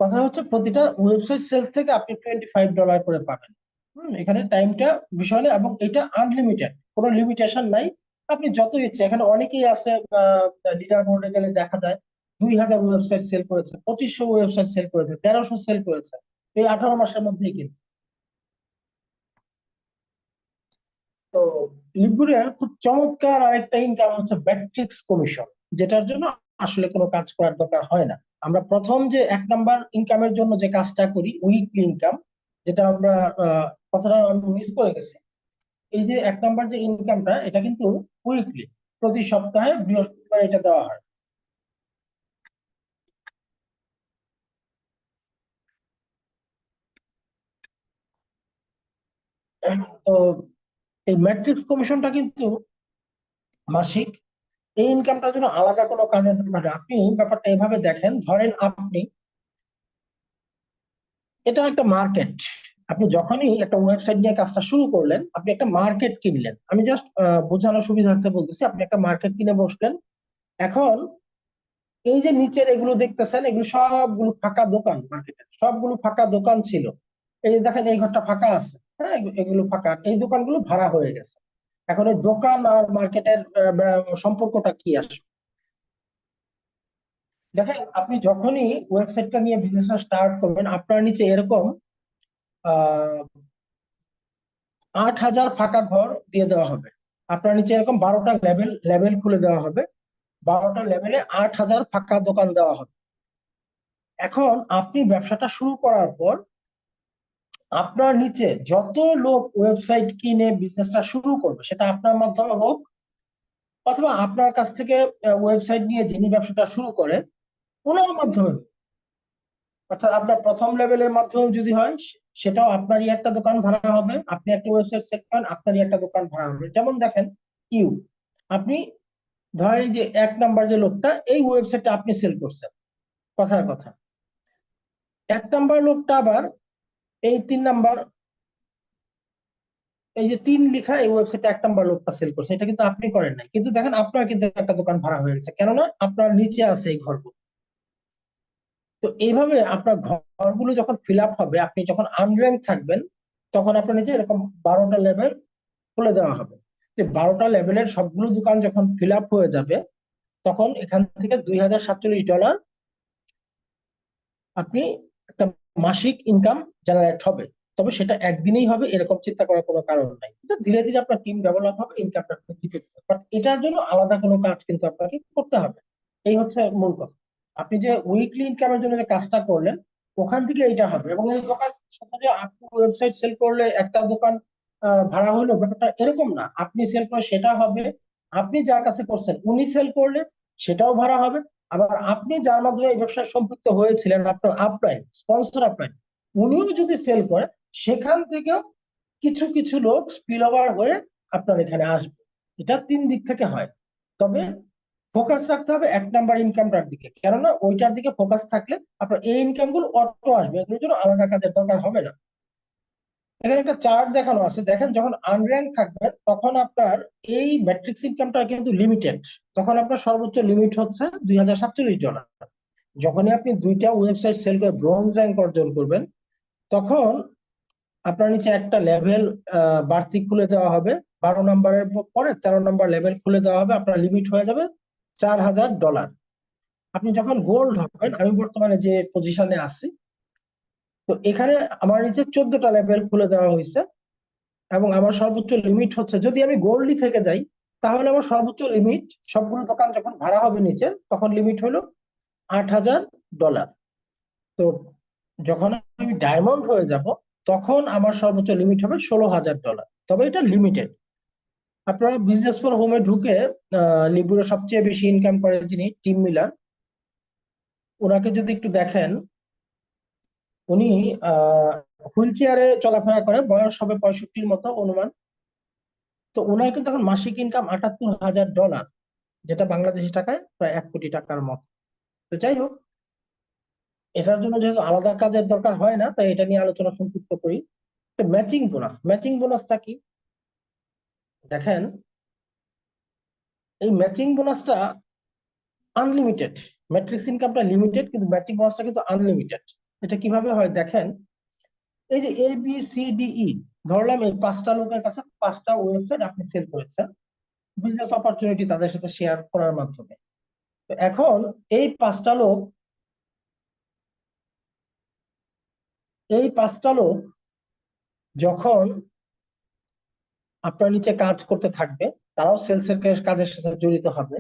S2: কথা হচ্ছে প্রতিটা ওয়েবসাইট সেলস থেকে আপনি $25 করে পাবেন। এখানে টাইমটা বিষয় না, এবং এটা আনলিমিটেড, কোনো লিমিটেশন নাই। আপনি যত ইচ্ছে, এখানে অনেকেই আছে, লিডার বোর্ডে গেলে দেখা যায় 2000 ওয়েবসাইট সেল করেছে, 2500 ওয়েবসাইট সেল করেছে, 1300 সেল করেছে এই 18 মাসের মধ্যেই কিন্তু। তো লিগুরের খুব চমৎকার আরেকটা ইনকাম হচ্ছে ব্যাট্রিক্স কমিশন, যেটার জন্য আসলে কোনো কাজ করার দরকার হয় না। আমরা প্রথম যে 1 নাম্বার ইনকামের জন্য যে কাজটা করি, উইকলি ইনকাম, যেটা আমরা কথাটা আমি মিস করে গেছি। এই যে 1 নাম্বার যে ইনকামটা, এটা কিন্তু উইকলি, প্রতি সপ্তাহে বৃহস্পতিবার এটা দেওয়া হয়। তো এই ম্যাট্রিক্স কমিশনটা কিন্তু মাসিক। এই ইনকামটার জন্য আলাদা কোনো কাজের দরকার নেই। আপনি ব্যাপারটা এভাবে দেখেন, ধরেন আপনি, এটা একটা মার্কেট। আপনি যখনই একটা ওয়েবসাইট নিয়ে কাজটা শুরু করলেন, আপনি একটা মার্কেট কিনলেন। আমি জাস্ট বোঝানোর সুবিধার্থে বলতেছি, আপনি একটা মার্কেট কিনে বসলেন। এখন এই যে নিচের এগুলো দেখতেছেন, এগুলো সবগুলো ফাঁকা দোকান, মার্কেটের সবগুলো ফাঁকা দোকান ছিল। এই যে দেখেন, এই ঘরটা ফাঁকা আছে, হ্যাঁ, এগুলো ফাঁকা, এই দোকানগুলো ভাড়া হয়ে গেছে। এখন এই দোকান আর মার্কেটের সম্পর্কটা কি আসে? দেখেন, আপনি যখনই ওয়েবসাইটটা নিয়ে বিজনেস স্টার্ট করবেন, আপনার নিচে এরকম 8000 ফাঁকা ঘর দিয়ে দেওয়া হবে। আপনার নিচে এরকম 12টা লেভেল খুলে দেওয়া হবে। 12টা লেভেলে 8,000 ফাঁকা দোকান দেওয়া হবে। এখন আপনি ব্যবসাটা শুরু করার পর আপনার নিচে যত লোক ওয়েবসাইট কিনে বিজনেসটা শুরু করবে, সেটা আপনার মাধ্যমে হোক অথবা আপনার কাছ থেকে ওয়েবসাইট নিয়ে যিনি ব্যবসাটা শুরু করে ওনার মাধ্যমে হোক, অর্থাৎ আপনার প্রথম লেভেলের মাধ্যমে যদি হয় সেটাও আপনারই একটা দোকান ভাড়া হবে। আপনি একটা ওয়েবসাইট সেট করেন, আপনারই একটা দোকান ভাড়া হবে। যেমন দেখেন ইউ, আপনি ধরেন এই যে 1 নাম্বার যে লোকটা, এই ওয়েবসাইটটা আপনি সেল করছেন, কথার কথা। 1 নাম্বার লোকটা আবার এই 3 নাম্বার, এই যে 3 লেখা এই ওয়েবসাইটে 1 নাম্বার লোকটা সেল করছে, এটা কিন্তু আপনি করেন নাই, কিন্তু দেখেন আপনার কিন্তু একটা দোকান ভাড়া হয়ে গেছে, কেননা আপনার নিচে আছে এই ঘরগুলো। তো এইভাবে আপনার ঘরগুলো যখন ফিল আপ হবে, আপনি যখন আনর্যাঙ্ক থাকবেন, তখন আপনার নিচে এরকম 12টা লেভেল খুলে দেওয়া হবে। যে 12টা লেভেলের সবগুলো দোকান যখন ফিল আপ হয়ে যাবে, তখন এখান থেকে $2,047 আপনি একটা মাসিক ইনকাম জেনারেট হবে। তবে সেটা একদিনেই হবে এরকম চিন্তা করার কোনো কারণ নাই, কিন্তু ধীরে ধীরে আপনার টিম ডেভেলপ হবে, ইনকামটা বৃদ্ধি পেতে হবে। বাট এটার জন্য আলাদা কোনো কাজ কিন্তু আপনাকে করতে হবে। এই হচ্ছে মূল কথা। আপনি যে উইকলি ইনকামের জন্য যে কাজটা করলেন, ওখান থেকে এইটা হবে। এবং এই দোকান শুধু যে আপনি ওয়েবসাইট সেল করলে একটা দোকান ভাড়া হলো, ব্যাপারটা এরকম না। আপনি সেল করে সেটা হবে, আপনি যার কাছে করছেন উনি সেল করলে সেটাও ভাড়া হবে। আবার আপনি যার মাধ্যমে এই ব্যবসায় সম্পৃক্ত হয়েছিলেন, আপনার আপলাইন স্পন্সর আপলাইন, উনিও যদি সেল করে, সেখান থেকেও কিছু কিছু লোক স্পিল ওভার হয়ে আপনার এখানে আসবে। এটা 3 দিক থেকে হয়। তবে ফোকাস রাখতে হবে 1 নাম্বার ইনকামটার দিকে, কেননা ওইটার দিকে ফোকাস থাকলে আপনার এই ইনকাম গুলো অটো আসবে, এগুলোর জন্য আলাদা কাজের দরকার হবে না। এখানে একটা চার্ট দেখানো আছে, দেখেন যখন আনর্যাঙ্ক থাকবে তখন আপনার এই ম্যাট্রিক্স ইনকামটা কিন্তু লিমিটেড। তখন আপনার সর্বোচ্চ লিমিট হচ্ছে $2,047। যখনই আপনি 2টা ওয়েবসাইট সেল করে ব্রোঞ্জ র্যাঙ্ক অর্জন করবেন, তখন আপনার নিচে একটা লেভেল বাড়তি খুলে দেওয়া হবে। 12 নাম্বারের পরে 13 নাম্বার লেভেল খুলে দেওয়া হবে, আপনার লিমিট হয়ে যাবে $4,000। আপনি যখন গোল্ড হবেন, আমি বর্তমানে যে পজিশনে আছি, তো এখানে আমার নিচে 14টা লেভেল খুলে দেওয়া হয়েছে। এবং আমার সর্বোচ্চ লিমিট হচ্ছে, যদি আমি গোল্ডই থেকে যাই, তাহলে আমার সর্বোচ্চ লিমিট, সবগুলো দোকান যখন ভাড়া হবে নিচে, তখন লিমিট হলো $8,000। তো যখন আমি ডায়মন্ড হয়ে যাব, তখন আমার সর্বোচ্চ লিমিট হবে $16,000। তবে এটা লিমিটেড। আপনারা বিজনেস ফর হোমে ঢুকে লিবুরে সবচেয়ে বেশি ইনকাম করে যিনি, টিম মিলার, ওনাকে যদি একটু দেখেন, উনি হুইল চেয়ারে চলাফেরা করে, বয়স হবে 65-র মতো অনুমান। তো ওনার কিন্তু এখন মাসিক ইনকাম $78,000, যেটা বাংলাদেশি টাকায় প্রায় 1 কোটি টাকার মতো। তো যাই হোক, এটার জন্য যেহেতু আলাদা কাজের দরকার হয় না, তাই এটা নিয়ে আলোচনা সংক্ষিপ্ত করি। তো ম্যাচিং বোনাসটা কি দেখেন, এই ম্যাচিং বোনাসটা আনলিমিটেড। ম্যাট্রিক্স ইনকামটা লিমিটেড, কিন্তু ম্যাচিং বোনাসটা কিন্তু আনলিমিটেড। এটা কিভাবে হয় দেখেন, এই যে ABCDE, ধরলাম এই 5টা লোকের কাছে 5টা ওয়েবসাইট আপনি সেল করেছেন বিজনেস অপরচুনিটি তাদের সাথে শেয়ার করার মাধ্যমে। তো এখন এই 5টা লোক, যখন আপনার নিচে কাজ করতে থাকবে, তারাও সেলস এর কাজের সাথে জড়িত হবে,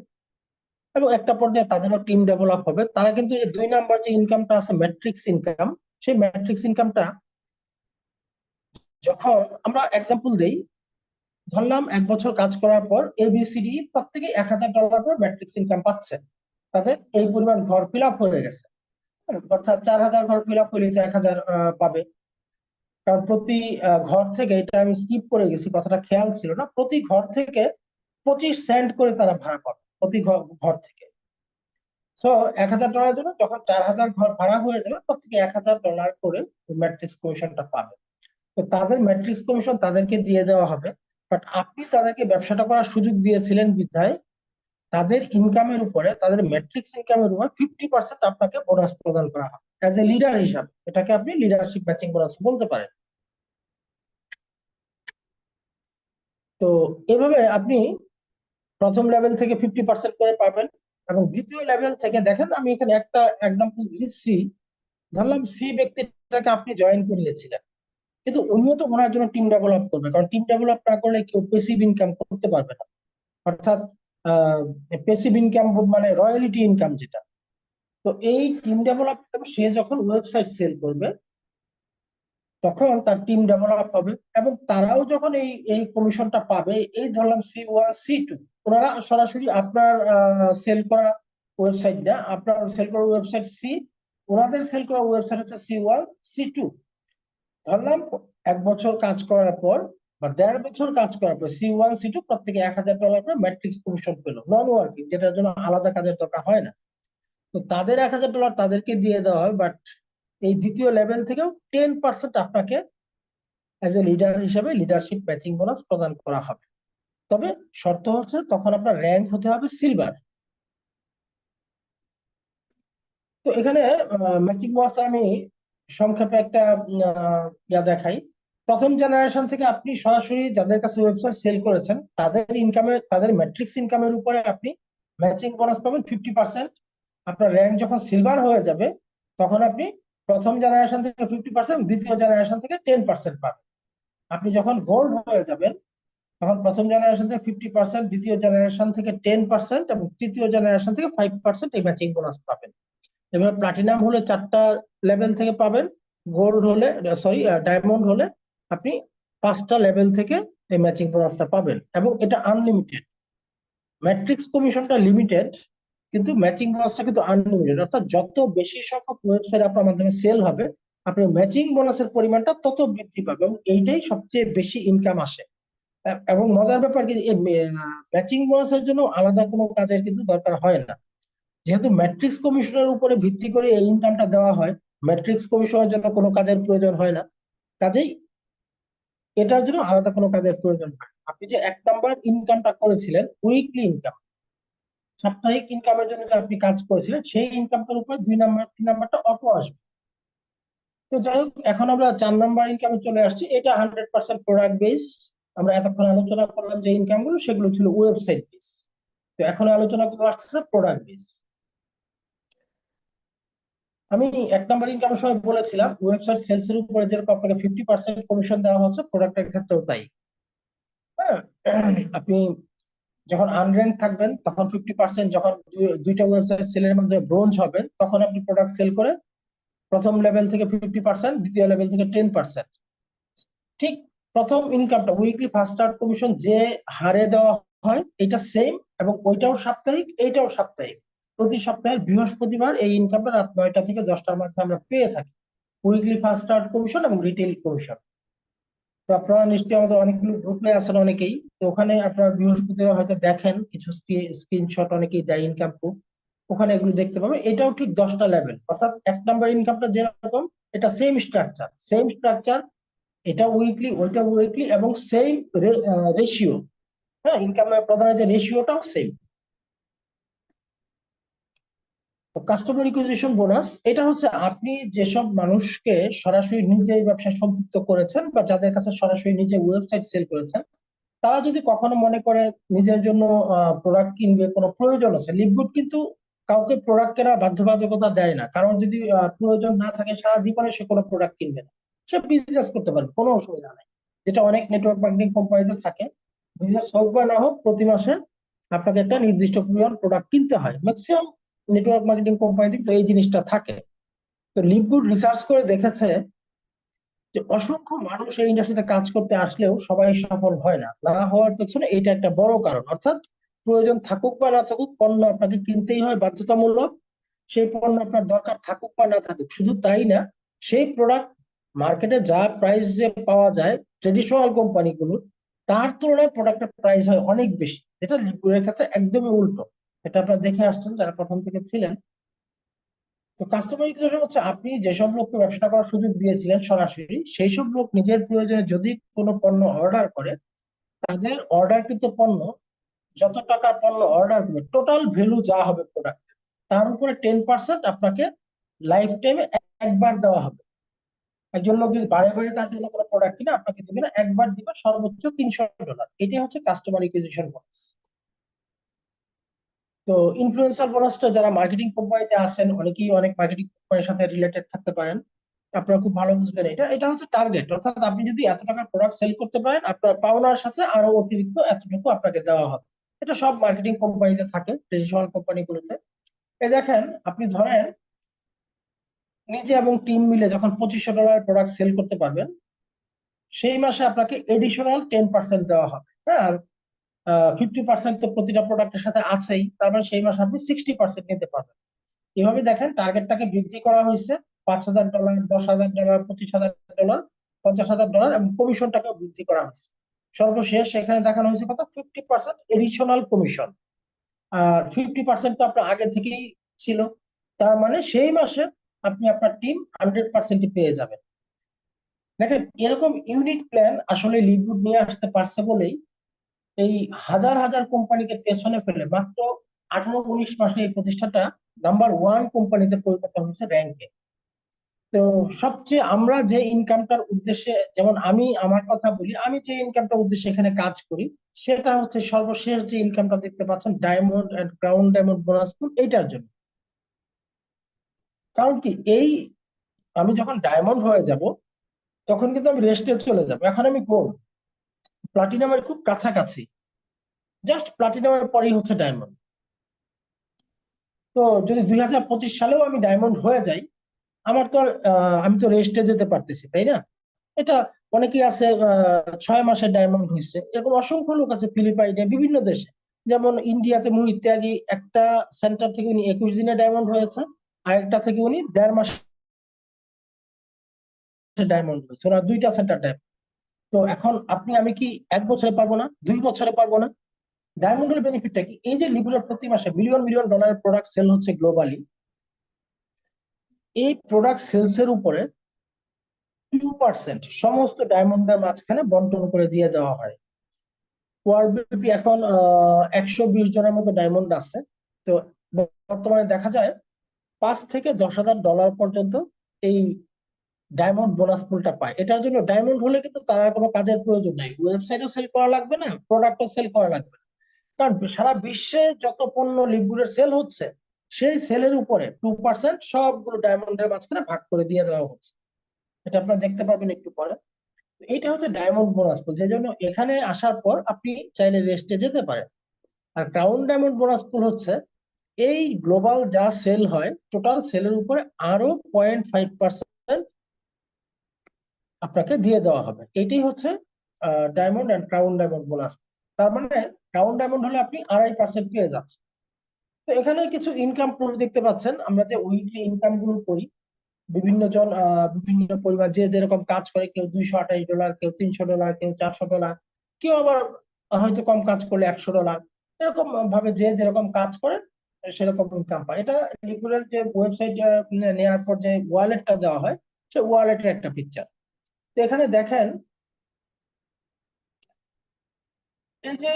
S2: এবং একটা পর্যায়ে তাদেরও টিম ডেভেলপ হবে। তারা কিন্তু এই 2 নাম্বার যে ইনকামটা আছে ম্যাট্রিক্স ইনকাম, সেই ম্যাট্রিক্স ইনকামটা, যখন আমরা এক্সাম্পল দেই, ধরলাম 1 বছর কাজ করার পর ABCD প্রত্যেকে $1,000 করে ম্যাট্রিক্স ইনকাম পাচ্ছে। তাদের এই পরিমাণ ঘর ফিল আপ হয়ে গেছে, অর্থাৎ 4,000 ঘর ফিল আপ হলে তো 1,000 পাবে। কারণ প্রতি ঘর থেকে, এটা আমি স্কিপ করে গেছি, কথাটা খেয়াল ছিল না, প্রতি ঘর থেকে 25 সেন্ট করে তারা ভাড়া পাবে প্রতি ঘর থেকে। সো $1,000 জন্য যখন 4,000 ঘর ভাড়া হয়ে যাবে, প্রত্যেকে $1,000 করে ম্যাট্রিক্স কমিশনটা পাবে। তো তাদের ম্যাট্রিক্স কমিশন তাদেরকে দিয়ে দেওয়া হবে। বাট আপনি তাদেরকে ব্যবসাটা করার সুযোগ দিয়েছিলেন বিধায় তাদের ইনকামের উপরে, তাদের ম্যাট্রিক্স ইনকামের উপর 50% আপনাকে বোনাস প্রদান করা হবে অ্যাজ এ লিডার হিসাবে। এটাকে আপনি লিডারশিপ ম্যাচিং বোনাস বলতে পারেন। তো এভাবে আপনি প্রথম লেভেল থেকে 50% করে পাবেন। এবং দ্বিতীয় লেভেল থেকে, দেখেন আমি এখানে একটা এক্সাম্পল দিচ্ছি, ধরলাম সি ব্যক্তিটাকে আপনি জয়েন করিয়েছিলেন, কিন্তু উনিও তো ওনার জন্য টিম ডেভেলপ করবে, কারণ টিম ডেভেলপ না করলে কেউ পেসিভ ইনকাম করতে পারবে না। অর্থাৎ পেসিভ ইনকাম মানে রয়্যালিটি ইনকাম যেটা। তো এই টিম ডেভেলপ সে যখন ওয়েবসাইট সেল করবে তখন তার টিম ডেভেলপ হবে, এবং তারাও যখন এই এই কমিশনটা পাবে, এই ধরলাম C1 C2, ওনারা সরাসরি আপনার সেল করা ওয়েবসাইট না, আপনার সেল করা ওয়েবসাইট সি, ওনাদের সেল করা ওয়েবসাইট হচ্ছে C1 C2। ধরলাম 1 বছর কাজ করার পর বা 1.5 বছর কাজ করার পর C1 C2 প্রত্যেকে $1000 করে ম্যাট্রিক্স কমিশন পেলো, নন ওয়ার্কিং, যেটার জন্য আলাদা কাজের দরকার হয় না। তো তাদের $1000 তাদেরকে দিয়ে দেওয়া হয়, বাট এই দ্বিতীয় লেভেল থেকেও 10% আপনাকে অ্যাজ এ লিডার হিসেবে লিডারশিপ ম্যাচিং বোনাস প্রদান করা হবে। তবে শর্ত হচ্ছে তখন আপনার র্যাঙ্ক হতে হবে সিলভার। তো এখানে ম্যাচিং বোনাস আমি সংক্ষেপে একটা দেখাই। প্রথম জেনারেশন থেকে আপনি সরাসরি যাদের কাছে ওয়েবসাইট সেল করেছেন তাদের ইনকামের, তাদের ম্যাট্রিক্স ইনকামের উপরে আপনি ম্যাচিং বোনাস পাবেন 50%। আপনার র্যাঙ্ক যখন সিলভার হয়ে যাবে তখন আপনি প্রথম জেনারেশন থেকে 50%, দ্বিতীয় জেনারেশন থেকে 10% পাবেন। আপনি যখন গোল্ড হয়ে যাবেন তখন প্রথম জেনারেশন থেকে 50%, দ্বিতীয় জেনারেশন থেকে 10% এবং তৃতীয় জেনারেশন থেকে 5% এই ম্যাচিং বোনাস পাবেন। এবার প্লাটিনাম হলে 4টা লেভেল থেকে পাবেন, গোল্ড হলে, সরি, ডায়মন্ড হলে আপনি 5টা লেভেল থেকে এই ম্যাচিং বোনাসটা পাবেন, এবং এটা আনলিমিটেড। ম্যাট্রিক্স কমিশনটা লিমিটেড, কিন্তু ম্যাচিং বোনাসটা কিন্তু আনলিমিটেড, অর্থাৎ যত বেশি সংখ্যক ওয়েবসাইট আপনার মাধ্যমে সেল হবে আপনার ম্যাচিং বোনাসের পরিমাণটা তত বৃদ্ধি পাবে, এবং এইটাই সবচেয়ে বেশি ইনকাম আসে। এবং মজার ব্যাপার কি, ম্যাচিং বোনাসের জন্য আলাদা কোনো কাজের কিন্তু দরকার হয় না, যেহেতু ম্যাট্রিক্স কমিশনের উপরে ভিত্তি করে এই ইনকামটা দেওয়া হয়। ম্যাট্রিক্স কমিশনের জন্য কোনো কাজের প্রয়োজন হয় না, কাজেই এটার জন্য আলাদা কোনো কাজের প্রয়োজন হয় না। আপনি যে 1 নাম্বার ইনকামটা করেছিলেন উইকলি ইনকাম, সাপ্তাহিক ইনকামের জন্য যে আপনি কাজ করেছিলেন সেই ইনকামটার উপর 2 নাম্বার 3 নাম্বারটা অটো আসবে। তো যাই হোক, এখন আমরা 4 নাম্বার ইনকামে চলে আসছি, এটা 100% প্রোডাক্ট বেস। আমরা এতক্ষণ আলোচনা করলাম যে ইনকাম গুলো, সেগুলো ছিল ওয়েবসাইট বেস। তো এখন আলোচনা করবো আসছে প্রোডাক্ট বেস। আমি 1 নাম্বার ইনকামের সময় বলেছিলাম ওয়েবসাইট সেলস এর উপরে যেরকম আপনাকে 50% কমিশন দেওয়া হচ্ছে, প্রোডাক্টের ক্ষেত্রেও তাই। হ্যাঁ, আপনি যখন আনর্যাঙ্ক থাকবেন তখন 50%, যখন দুইটা ওয়েবসাইট সেলের মধ্যে ব্রোঞ্জ হবেন তখন আপনি প্রোডাক্ট সেল করে প্রথম লেভেল থেকে 50%, দ্বিতীয় লেভেল থেকে 10%। ঠিক প্রথম ইনকামটা উইকলি ফার্স্ট স্টার্ট কমিশন যে হারে দেওয়া হয় এটা সেম, এবং ওইটাও সাপ্তাহিক, এইটাও সাপ্তাহিক। প্রতি সপ্তাহের বৃহস্পতিবার এই ইনকামটা রাত 9টা থেকে 10টার মধ্যে আমরা পেয়ে থাকি, উইকলি ফার্স্ট স্টার্ট কমিশন এবং রিটেল কমিশন। তো আপনারা নিশ্চয়ই আমাদের অনেকগুলো গ্রুপে আছেন অনেকেই, তো ওখানে আপনারা বৃহস্পতিবার হয়তো দেখেন কিছু স্ক্রিনশট অনেকেই দেয় ইনকাম প্রুফ, ওখানে এগুলো দেখতে পাবেন। এটাও ঠিক 10টা লেভেল, অর্থাৎ 1 নাম্বার ইনকামটা যেরকম এটা সেম স্ট্রাকচার, এটা উইকলি ওইটা উইকলি এবং সেম রেশিও। হ্যাঁ, ইনকামের প্রধানের যে রেশিওটাও সেম। তো কাস্টমার রিকুইজিশন বোনাস এটা হচ্ছে আপনি যেসব মানুষকে সরাসরি নিজে এই ব্যবসায় সম্পৃক্ত করেছেন বা যাদের কাছে সরাসরি নিজে ওয়েবসাইট সেল করেছেন, তারা যদি কখনো মনে করে নিজের জন্য প্রোডাক্ট কিনবে, কোনো প্রয়োজন আছে, লিভগুড কিন্তু কাউকে প্রোডাক্ট কেনার বাধ্যবাধকতা দেয় না, কারণ যদি প্রয়োজন না থাকে সারা জীবনে সে কোনো প্রোডাক্ট কিনবে না, সে বিজনেস করতে পারবে, কোনো অসুবিধা নেই। যেটা অনেক নেটওয়ার্ক মার্কেটিং কোম্পানিতে থাকে, বিজনেস হোক বা না হোক প্রতি মাসে আপনাকে একটা নির্দিষ্ট পরিমাণ প্রোডাক্ট কিনতে হয়, ম্যাক্সিমাম নেটওয়ার্ক মার্কেটিং কোম্পানিতে তো এই জিনিসটা থাকে। তো লিভগুড রিসার্চ করে দেখেছে যে অসংখ্য মানুষ এই ইন্ডাস্ট্রিতে কাজ করতে আসলেও সবাই সফল হয় না, না হওয়ার পেছনে এটা একটা বড় কারণ। অর্থাৎ প্রয়োজন থাকুক বা না থাকুক পণ্য আপনাকে কিনতেই হয় বাধ্যতামূলক, সেই পণ্য আপনার দরকার থাকুক বা না থাকুক। শুধু তাই না, সেই প্রোডাক্ট মার্কেটে যা প্রাইস যে পাওয়া যায় ট্রেডিশনাল কোম্পানিগুলোর, তার তুলনায় প্রোডাক্টের প্রাইস হয় অনেক বেশি, যেটা লিকুইডের ক্ষেত্রে একদমই উল্টো। এটা আপনারা দেখে আসছেন যারা প্রথম থেকে ছিলেন। তো কাস্টমার রিলেশন হচ্ছে আপনি যেসব লোককে ব্যবসা করার সুযোগ দিয়েছিলেন সরাসরি, সেই সব লোক নিজের প্রয়োজনে যদি কোনো পণ্য অর্ডার করে, তাদের অর্ডারকৃত পণ্য, যত টাকার পণ্য অর্ডার করবে টোটাল ভ্যালু যা হবে প্রোডাক্ট, তার উপরে 10% আপনাকে লাইফ টাইমে একবার দেওয়া হবে। একজন লোক যদি বারে বারে তার জন্য কোনো প্রোডাক্ট কিনে আপনাকে দিবে না, একবার দিবে সর্বোচ্চ $300। এটাই হচ্ছে কাস্টমার রিকুইজিশন বোনাস। তো ইনফ্লুয়েন্সার বোনাসটা যারা মার্কেটিং কোম্পানিতে আছেন, অনেকেই অনেক মার্কেটিং কোম্পানির সাথে রিলেটেড থাকতে পারেন, আপনারা খুব ভালো বুঝবেন। এটা এটা হচ্ছে টার্গেট, অর্থাৎ আপনি যদি এত টাকার প্রোডাক্ট সেল করতে পারেন, আপনার পাওনার সাথে আরো অতিরিক্ত এতটুকু আপনাকে দেওয়া হবে। এটা সব মার্কেটিং কোম্পানিতে থাকে, ট্রেডিশনাল কোম্পানিগুলোতে। এই দেখেন, আপনি ধরেন নিজে এবং টিম মিলে যখন $2500 প্রোডাক্ট সেল করতে পারবেন, সেই মাসে আপনাকে এডিশনাল 10% দেওয়া হবে। হ্যাঁ, আর 50% তো প্রতিটা প্রোডাক্টের সাথে আছেই, তার মানে সেই মাসে আপনি 60% নিতে পারবেন। এভাবে দেখেন টার্গেটটাকে বৃদ্ধি করা হয়েছে। $5000, $10,000, $25,000, $50,000 এবং কমিশনটাকে বৃদ্ধি করা হয়েছে। সর্বশেষ এখানে দেখানো হয়েছে কত, 50% এডিশনাল কমিশন। আর 50% তো আপনার আগে থেকেই ছিল, তার মানে সেই মাসে আপনি আপনার টিম 100% পেয়ে যাবেন। দেখেন, এরকম ইউনিক প্ল্যান আসলে লিডউড নিয়ে আসতে পারছে বলেই এই হাজার হাজার কোম্পানিকে পেছনে ফেলে মাত্র 18-19 মাসে এই প্রতিষ্ঠানটা নাম্বার 1 কোম্পানিতে পরিণত হয়েছে র্যাঙ্কে। তো সবচেয়ে আমরা যে ইনকামটার উদ্দেশ্যে, যেমন আমি আমার কথা বলি, আমি যে ইনকামটার উদ্দেশ্যে এখানে কাজ করি, সেটা হচ্ছে সর্বশেষ যে ইনকামটা দেখতে পাচ্ছেন, diamond and crown diamond bonus pool, এইটার জন্য। কারণ কি, এই আমি যখন ডায়মন্ড হয়ে যাব, তখন কিন্তু আমি রেস্টে চলে যাব। এখন আমি গোল্ড, প্লাটিনামের খুব কাছাকাছি, জাস্ট প্লাটিনামের পরেই হচ্ছে ডায়মন্ড। তো যদি 2025 সালেও আমি ডায়মন্ড হয়ে যাই, আমার তো আর আমি তো রেস্টে যেতে পারতেছি, তাই না? এটা অনেকেই আছে 6 মাসের ডায়মন্ড হয়েছে, এরকম অসংখ্য লোক আছে ফিলিপাইনে, বিভিন্ন দেশে। যেমন ইন্ডিয়াতে মোহিত ত্যাগী, একটা সেন্টার থেকে উনি 21 দিনে ডায়মন্ড হয়েছে, আর একটা থেকে উনি 1.5 মাসে ডায়মন্ড হয়েছে, ওনার 2টা সেন্টার ডায়মন্ড। তো এখন আপনি আমি কি 1 বছরে পারবো না, 2 বছরে পারবো না? ডায়মন্ডের বেনিফিটটা কি, এই যে লিবিরের প্রতি মাসে মিলিয়ন মিলিয়ন ডলারের প্রোডাক্ট সেল হচ্ছে গ্লোবালি, এই প্রোডাক্ট সেলস এর উপরে 2% সমস্ত ডায়মন্ডের মাঝখানে বন্টন করে দিয়ে দেওয়া হয়। ওয়ার্ল্ড এখন 120 জনের মতো ডায়মন্ড আছে। তো বর্তমানে দেখা যায় $5,000 থেকে $10,000 পর্যন্ত এই ডায়মন্ড বোনাস পুলটা পায়। এটার জন্য ডায়মন্ড হলে কিন্তু তার আর কোনো কাজের প্রয়োজন নাই, ওয়েবসাইটও সেল করা লাগবে না, প্রোডাক্টও সেল করা লাগবে না। কারণ সারা বিশ্বে যত পণ্য লিপগুলোর সেল হচ্ছে, সেই সেলের উপরে 2% সবগুলো ডায়মন্ডের মাঝখানে ভাগ করে দিয়ে দেওয়া হচ্ছে। এটা আপনারা দেখতে পাবেন একটু পরে। এইটা হচ্ছে ডায়মন্ড বোনাস পুল, যে জন্য এখানে আসার পর আপনি চাইলে রেস্টে যেতে পারেন। আর ক্রাউন ডায়মন্ড বোনাস পুল হচ্ছে এই গ্লোবাল যা সেল হয়, টোটাল সেলের উপরে আরো 0.5% আপনাকে দিয়ে দেওয়া হবে। এটাই হচ্ছে diamond and crown diamond bonus. তার মানে ক্রাউন ডায়মন্ড হলে আপনি 2.5% পেয়ে যাচ্ছেন। তো এখানে কিছু ইনকাম প্রুফ দেখতে পাচ্ছেন। আমরা যে উইকলি ইনকাম গুলো করি, বিভিন্ন জন বিভিন্ন পরিবার যে যেরকম কাজ করে, কেউ $228, কেউ $300, কেউ $400, কেউ আবার হয়তো কম কাজ করলে $100, এরকম ভাবে যে যেরকম কাজ করে সেরকম ইনকাম পায়। এটা লিকুইডের যে ওয়েবসাইট নেওয়ার পর যে ওয়ালেটটা দেওয়া হয়, সে ওয়ালেটের একটা পিকচার। তো এখানে দেখেন, এই যে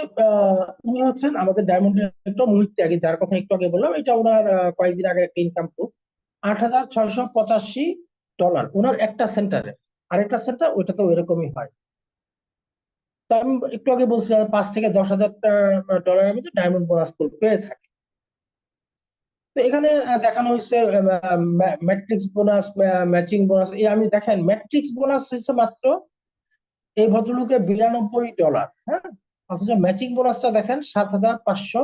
S2: ইনি হচ্ছেন আমাদের ডায়মন্ডের একটা মোহিত ত্যাগী, যার কথা একটু আগে বললাম, এটা ওনার কয়েকদিন আগে একটা ইনকাম প্রুফ। $8,685 ওনার একটা সেন্টারে। আরেকটা সেন্টার ওইটা তো এরকমই হয়। তো আমি একটু আগে বলছিলাম $5,000 থেকে $10,000 মধ্যে ডায়মন্ড বোনাস পেয়ে থাকে। তো এখানে দেখানো হয়েছে ম্যাট্রিক্স বোনাস, ম্যাচিং বোনাস। এই আমি দেখেন, ম্যাট্রিক্স বোনাস হয়েছে মাত্র এই ভদ্রলোকের $92। হ্যাঁ, অথচ ম্যাচিং বোনাসটা দেখেন 7,500,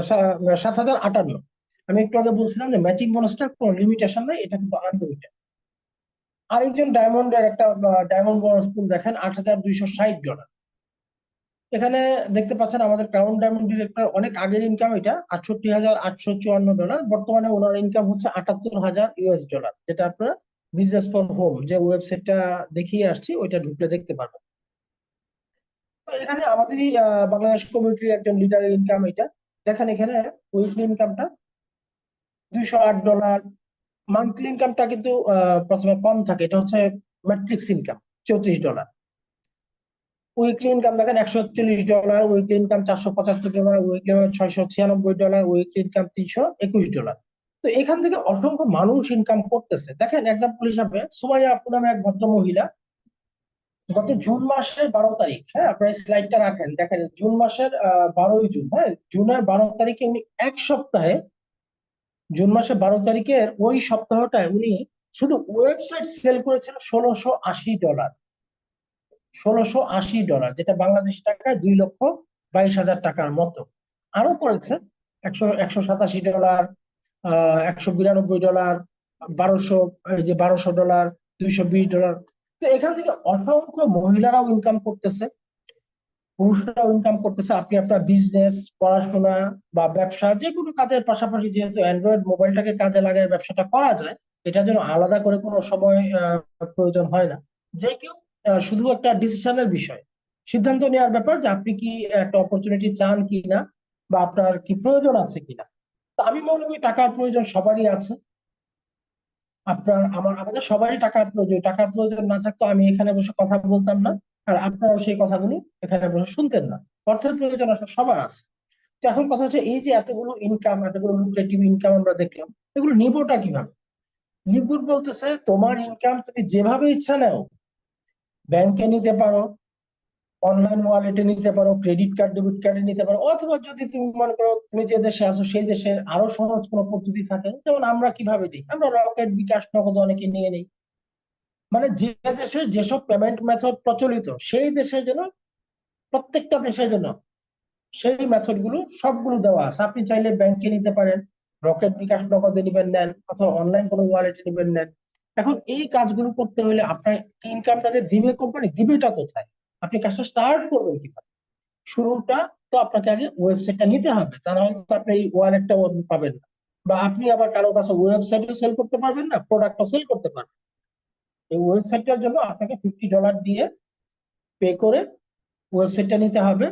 S2: 7,058। আমি একটু আগে বলছিলাম যে ম্যাচিং বোনাসটার কোনো লিমিটেশন নাই, এটা কিন্তু আনলিমিটেড। আরেকজন ডায়মন্ডের একটা ডায়মন্ড বোনাস পুল দেখেন, $8,260। এখানে দেখতে পাচ্ছেন আমাদের ক্রাউন ডায়মন্ড ডিরেক্টর অনেক আগের ইনকাম, এটা $68,854। বর্তমানে ওনার ইনকাম হচ্ছে $78,000, যেটা আপনারা বিজনেস ফর হোম যে ওয়েবসাইটটা দেখিয়ে আসছি ওইটা ঢুকলে দেখতে পারবেন। তো এখানে আমাদেরই বাংলাদেশ কমিউনিটির একজন লিডারের ইনকাম এটা। দেখেন এখানে উইকলি ইনকামটা $208। মান্থলি ইনকামটা কিন্তু প্রথমে কম থাকে, এটা হচ্ছে ম্যাট্রিক্স ইনকাম, $34। উইকলি ইনকাম দেখেন $141, weekly income $475, weekly $696, weekly income $321। তো এখান থেকে অসংখ্য মানুষ ইনকাম করতেছে। দেখেন এক্সাম্পল হিসাবে সুমাইয়া আপু নামে এক ভদ্র মহিলা, গত জুন মাসের 12 তারিখ, হ্যাঁ আপনার স্লাইডটা রাখেন, দেখেন জুন মাসের 12ই জুন, হ্যাঁ জুনের 12 তারিখে উনি এক সপ্তাহে, জুন মাসের 12 তারিখের ওই সপ্তাহটায় উনি শুধু ওয়েবসাইট সেল করেছিল $1,680, $1,680, যেটা বাংলাদেশি টাকায় 2,22,000 টাকার মতো। আরো করেছে $187, $192, 1200, এই যে $1,200, $220। তো এখান থেকে অসংখ্য মহিলারাও ইনকাম করতেছে, পুরুষরাও ইনকাম করতেছে। আপনি আপনার বিজনেস, পড়াশোনা বা ব্যবসা, যে কোনো কাজের পাশাপাশি যেহেতু অ্যান্ড্রয়েড মোবাইলটাকে কাজে লাগায় ব্যবসাটা করা যায়, এটার জন্য আলাদা করে কোনো সময় প্রয়োজন হয় না। যে কেউ শুধু একটা ডিসিশনের বিষয়, সিদ্ধান্ত নেওয়ার ব্যাপার যে আপনি কি একটা অপরচুনিটি চান কিনা বা আপনার কি প্রয়োজন আছে কিনা। তো আমি মনে করি টাকার প্রয়োজন সবারই আছে। আমাদের সবারই টাকার প্রয়োজন। টাকার প্রয়োজন না থাকতো আমি এখানে বসে কথা বলতাম না, আর আপনারাও সেই কথাগুলো এখানে বসে শুনতেন না। অর্থের প্রয়োজন আসলে সবার আছে। তো এখন কথা হচ্ছে, এই যে এতগুলো ইনকাম, এতগুলো লুক্রেটিভ ইনকাম আমরা দেখলাম, এগুলো নিবোটা কিভাবে? নিবুট বলতেছে তোমার ইনকাম তুমি যেভাবে ইচ্ছা নাও, ব্যাংকে নিতে পারো, অনলাইন ওয়ালেটে নিতে পারো, ক্রেডিট কার্ড ডেবিট কার্ডে নিতে পারো, অথবা যদি তুমি মনে করো তুমি যে দেশে আছো সেই দেশের আরো সহজ কোনো পদ্ধতি থাকে, যেমন আমরা কিভাবে দিই, আমরা রকেট, বিকাশ, নগদ অনেকে নিয়ে নেই। মানে যে দেশের যেসব পেমেন্ট মেথড প্রচলিত সেই দেশের জন্য, প্রত্যেকটা দেশের জন্য সেই মেথড গুলো সবগুলো দেওয়া আছে। আপনি চাইলে ব্যাংকে নিতে পারেন, রকেট, বিকাশ, নগদে নিবেন নেন, অথবা অনলাইন কোনো ওয়ালেটে নিবেন নেন। এখন এই কাজগুলো করতে হলে আপনার ইনকামটা যে দিবে কোম্পানি, দিবেটা কোথায়? আপনি কাজটা স্টার্ট করবেন কিভাবে? শুরুটা তো আপনাকে আগে ওয়েবসাইটটা নিতে হবে, তা নাহলে তো আপনি এই ওয়ালেটটা পাবেন না। বা আপনি আবার কারো কাছে ওয়েবসাইটও সেল করতে পারবেন না, প্রোডাক্টও সেল করতে পারবেন। এই ওয়েবসাইটটার জন্য আপনাকে $50 দিয়ে পে করে ওয়েবসাইটটা নিতে হবে।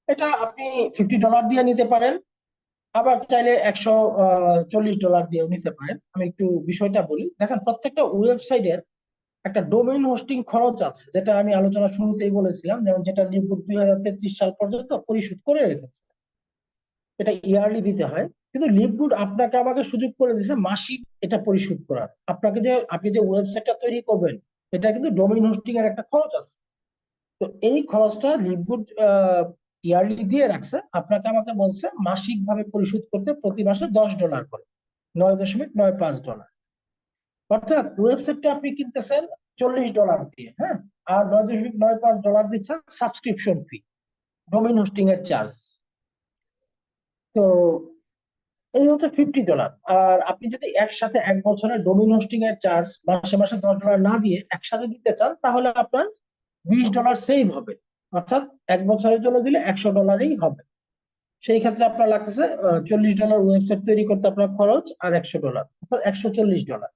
S2: এটা আপনি $50 দিয়ে নিতে পারেন, আবার চাইলে $140 দিয়েও নিতে পারেন। আমি একটু বিষয়টা বলি, দেখেন প্রত্যেকটা ওয়েবসাইটের একটা ডোমেইন হোস্টিং খরচ আছে, যেটা আমি আলোচনা শুরুতেই বলেছিলাম, যেমন যেটা লিপুট 2033 সাল পর্যন্ত পরিশোধ করে রেখেছে। এটা ইয়ারলি দিতে হয়, কিন্তু লিপগুড আপনাকে আমাকে সুযোগ করে দিয়েছে মাসিক এটা পরিশোধ করার। আপনি যে ওয়েবসাইটটা তৈরি করবেন, এটা কিন্তু ডোমেইন হোস্টিং এর একটা খরচ আছে। তো এই খরচটা লিপগুড ইয়ারলি দিয়ে রাখছে, আপনাকে আমাকে বলছে মাসিক ভাবে পরিশোধ করতে প্রতি মাসে $10 করে, $9.95। অর্থাৎ ওয়েবসাইটটা আপনি কিনতেছেন $40 দিয়ে, হ্যাঁ, আর $9.95 দিচ্ছেন সাবস্ক্রিপশন ফি, ডোমেইন হোস্টিং এর চার্জ। তো এই হচ্ছে $50। আর আপনি যদি একসাথে 1 বছরের ডোমেইন হোস্টিং এর চার্জ মাসে মাসে $10 না দিয়ে একসাথে দিতে চান, তাহলে আপনার $20 সেভ হবে। অর্থাৎ 1 বছরের জন্য দিলে $100ই হবে। সেই ক্ষেত্রে আপনার লাগতেছে $40 ওয়েবসাইট তৈরি করতে আপনার খরচ, আর $100 অর্থাৎ $140।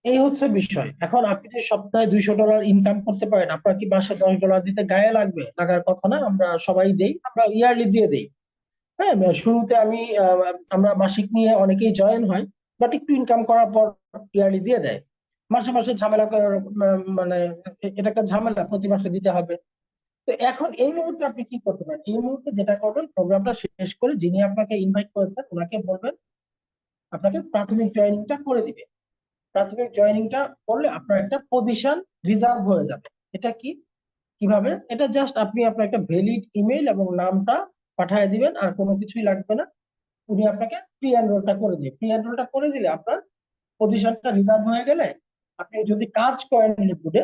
S2: এই হচ্ছে বিষয়। এখন আপনি যদি সপ্তাহে $200 ইনকাম করতে পারেন, আপনার কি মাসে $10 দিতে গায়ে লাগবে? লাগার কথা না, আমরা সবাই দেই, আমরা ইয়ারলি দিয়ে দেই। হ্যাঁ, শুরুতে আমরা মাসিক নিয়ে অনেকেই জয়েন হয়, বাট একটু ইনকাম করার পর ইয়ারলি দিয়ে দেয়। মাসে মাসে ঝামেলা মানে এটা একটা ঝামেলা, প্রতি মাসে দিতে হবে। তো এখন এই মুহূর্তে আপনি কি করতে পারেন? এই মুহূর্তে যেটা করবেন, প্রোগ্রামটা শেষ করে যিনি আপনাকে ইনভাইট করেছেন ওনাকে বলবেন আপনাকে প্রাথমিক জয়েনিংটা করে দিবে। প্রাথমিক জয়েনিংটা করলে আপনার একটা পজিশন রিজার্ভ হয়ে যাবে। এটা কিভাবে? এটা জাস্ট আপনি আপনার একটা ভ্যালিড ইমেল এবং নামটা পাঠিয়ে দিবেন, আর কোনো কিছুই লাগবে না। উনি আপনাকে প্রি এনরোলটা করে দিবে। প্রি এনরোলটা করে দিলে আপনার পজিশনটা রিজার্ভ হয়ে গেলে, আপনি যদি কাজ করেন লিকুইডে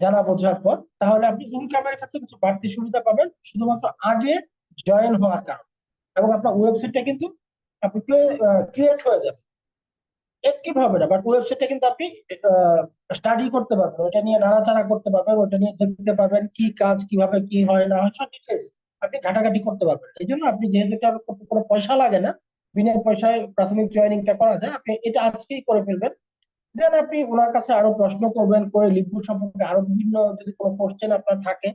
S2: জানা বোঝার পর, তাহলে আপনি ইনকামের ক্ষেত্রে কিছু বাড়তি সুবিধা পাবেন, শুধুমাত্র আগে জয়েন হওয়ার কারণে। এবং আপনার ওয়েবসাইটটা কিন্তু আপনি ক্রিয়েট হয়ে যাবে, অ্যাক্টিভ হবে না, বাট ওয়েবসাইটটা কিন্তু আপনি স্টাডি করতে পারবেন, ওটা নিয়ে নাড়াচাড়া করতে পারবেন, ওটা নিয়ে দেখতে পারবেন কি কাজ কিভাবে কি হয় না হয়, সব ডিটেলস আপনি ঘাটাঘাটি করতে পারবেন। এই জন্য আপনি যেহেতু এটার করতে কোনো পয়সা লাগে না, বিনা পয়সায় প্রাথমিক জয়েনিংটা করা যায়, আপনি এটা আজকেই করে ফেলবেন। দেন আপনি ওনার কাছে আরো প্রশ্ন করবেন, করে লিকুইড সম্পর্কে আরো বিভিন্ন যদি কোনো কোশ্চেন আপনার থাকে,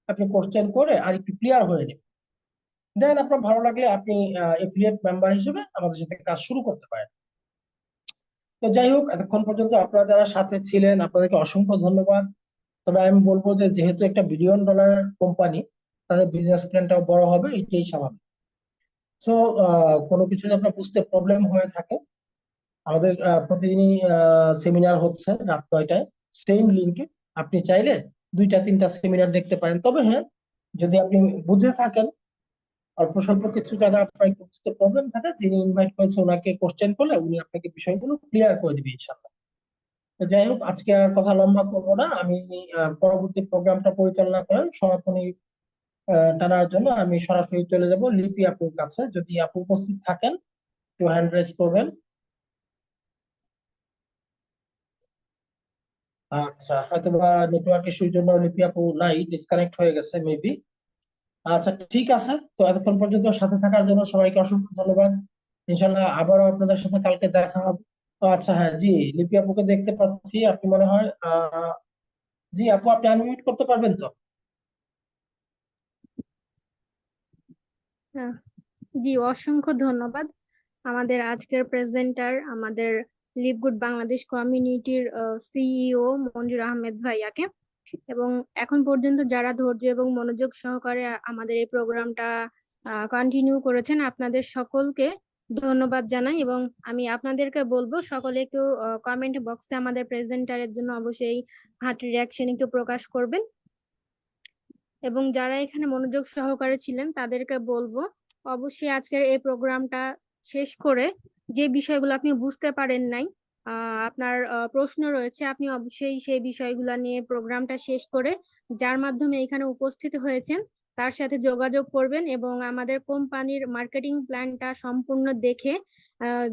S2: আপনি কোশ্চেন করে আর একটু ক্লিয়ার হয়ে নেবেন। দেন আপনার ভালো লাগলে আপনি এফিলিয়েট মেম্বার হিসেবে আমাদের সাথে কাজ শুরু করতে পারেন। তো যাই হোক, এতক্ষণ পর্যন্ত আপনারা যারা সাথে ছিলেন আপনাদেরকে অসংখ্য ধন্যবাদ। তবে আমি বলবো যে যেহেতু একটা $1 বিলিয়ন কোম্পানি, তাদের বিজনেস প্ল্যানটাও বড় হবে, এটাই স্বাভাবিক। তো কোনো কিছু যদি আপনার বুঝতে প্রবলেম হয়ে থাকে, আমাদের প্রতিদিনই সেমিনার হচ্ছে রাত 9টায়, সেম লিঙ্কে। আপনি চাইলে 2টা 3টা সেমিনার দেখতে পারেন। তবে হ্যাঁ, যদি আপনি বুঝে থাকেন অল্প স্বল্প কিছু জায়গা আপনার একটু বুঝতে প্রবলেম থাকে, যিনি ইনভাইট করেছে ওনাকে কোশ্চেন করলে উনি আপনাকে বিষয়গুলো ক্লিয়ার করে দিবে ইনশাআল্লাহ। তো যাই হোক, আজকে আর কথা লম্বা করবো না আমি। পরবর্তী প্রোগ্রামটা পরিচালনা করেন সমাপনী টানার জন্য আমি সরাসরি চলে যাব লিপি আপুর কাছে। যদি আপু উপস্থিত থাকেন একটু হ্যান্ড রেজ করবেন। আচ্ছা, হয়তোবা নেটওয়ার্ক ইস্যুর জন্য লিপি আপু নাই, ডিসকানেক্ট হয়ে গেছে মেবি। আচ্ছা, ঠিক আছে। তো এতক্ষণ পর্যন্ত সাথে থাকার জন্য সবাইকে অসংখ্য ধন্যবাদ। ইনশাল্লাহ আবারও আপনাদের সাথে কালকে দেখা হবে। তো আচ্ছা, হ্যাঁ, জি, লিপি আপুকে দেখতে পাচ্ছি। আপনি মনে হয় জি আপু, আপনি আনমিউট করতে পারবেন তো?
S1: হ্যাঁ, জি, অসংখ্য ধন্যবাদ আমাদের আজকের প্রেজেন্টার, আমাদের লিভ গুড বাংলাদেশ কমিউনিটির সিইও মঞ্জুর আহমেদ ভাইয়াকে। এবং এখন পর্যন্ত যারা ধৈর্য এবং মনোযোগ সহকারে আমাদের এই প্রোগ্রামটা কন্টিনিউ করেছেন, আপনাদের সকলকে ধন্যবাদ জানাই। এবং আমি আপনাদেরকে বলবো সকলে একটু কমেন্ট বক্সে আমাদের প্রেজেন্টারের জন্য অবশ্যই হার্ট রিয়াকশন একটু প্রকাশ করবেন। এবং যারা এখানে মনোযোগ সহকারে ছিলেন তাদেরকে বলবো অবশ্যই আজকের এই প্রোগ্রামটা শেষ করে যে বিষয়গুলো আপনি বুঝতে পারেন নাই, আপনার প্রশ্ন রয়েছে, আপনি অবশ্যই সেই বিষয়গুলো নিয়ে প্রোগ্রামটা শেষ করে যার মাধ্যমে এখানে উপস্থিত হয়েছেন তার সাথে যোগাযোগ করবেন এবং আমাদের কোম্পানির মার্কেটিং প্ল্যানটা সম্পূর্ণ দেখে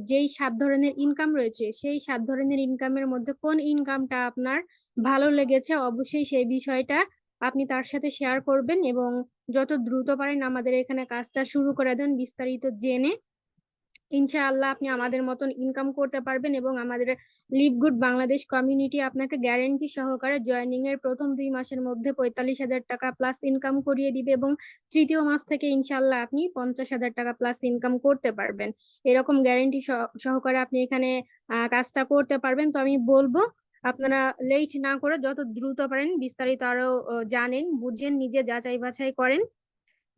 S1: যেই 7 ধরনের ইনকাম রয়েছে সেই 7 ধরনের ইনকামের মধ্যে কোন ইনকামটা আপনার ভালো লেগেছে অবশ্যই সেই বিষয়টা আপনি তার সাথে শেয়ার করবেন এবং যত দ্রুত পারেন আমাদের এখানে কাজটা শুরু করে দেন বিস্তারিত জেনে। ইনশাআল্লাহ আপনি আমাদের মতন ইনকাম করতে পারবেন এবং আমাদের লিভ গুড বাংলাদেশ কমিউনিটি আপনাকে গ্যারেন্টি সহকারে জয়েনিং এর প্রথম 2 মাসের মধ্যে 45,000 টাকা প্লাস ইনকাম করিয়ে দিবে এবং তৃতীয় মাস থেকে ইনশাআল্লাহ আপনি 50,000 টাকা প্লাস ইনকাম করতে পারবেন। এরকম গ্যারেন্টি সহকারে আপনি এখানে কাজটা করতে পারবেন। তো আমি বলবো আপনারা লেট না করে যত দ্রুত পারেন বিস্তারিত আরো জানেন, বুঝেন, নিজে যাচাই বাছাই করেন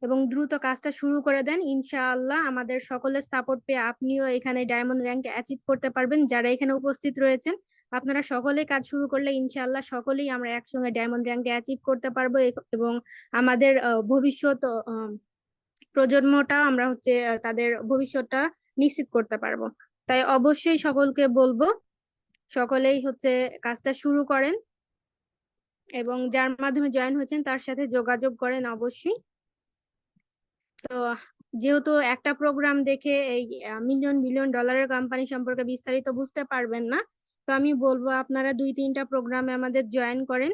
S1: এবং দ্রুত কাজটা শুরু করে দেন। ইনশাআল্লাহ আমাদের সকলের সাপোর্ট পেয়ে আপনিও এখানে ডায়মন্ড র্যাঙ্ক অ্যাচিভ করতে পারবেন। যারা এখানে উপস্থিত রয়েছেন আপনারা সকলে কাজ শুরু করলে ইনশাআল্লাহ সকলেই আমরা একসঙ্গে ডায়মন্ড র্যাঙ্কে অ্যাচিভ করতে পারবো এবং আমাদের ভবিষ্যৎ প্রজন্মটা আমরা হচ্ছে তাদের ভবিষ্যৎটা নিশ্চিত করতে পারবো। তাই অবশ্যই সকলকে বলবো সকলেই হচ্ছে কাজটা শুরু করেন এবং যার মাধ্যমে জয়েন হয়েছেন তার সাথে যোগাযোগ করেন অবশ্যই। তো যেহেতু একটা প্রোগ্রাম দেখে এই মিলিয়ন বিলিয়ন ডলারের কোম্পানি সম্পর্কে বিস্তারিত বুঝতে পারবেন না, তো আমি বলবো আপনারা 2-3টা প্রোগ্রামে আমাদের জয়েন করেন।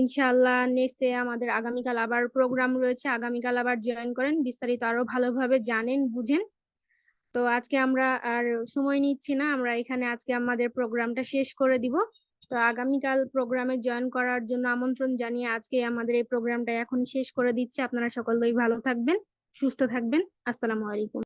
S1: ইনশাআল্লাহ নেক্সট আমাদের আগামীকাল আবার প্রোগ্রাম রয়েছে, আগামীকাল আবার জয়েন করেন, বিস্তারিত আরো ভালোভাবে জানেন বুঝেন। তো আজকে আমরা আর সময় নিচ্ছি না, আমরা এখানে আজকে আমাদের প্রোগ্রামটা শেষ করে দিব। তো আগামীকাল প্রোগ্রামে জয়েন করার জন্য আমন্ত্রণ জানিয়ে আজকে আমাদের এই প্রোগ্রামটা এখন শেষ করে দিচ্ছি। আপনারা সকলেই ভালো থাকবেন, সুস্থ থাকবেন। আসসালামু আলাইকুম।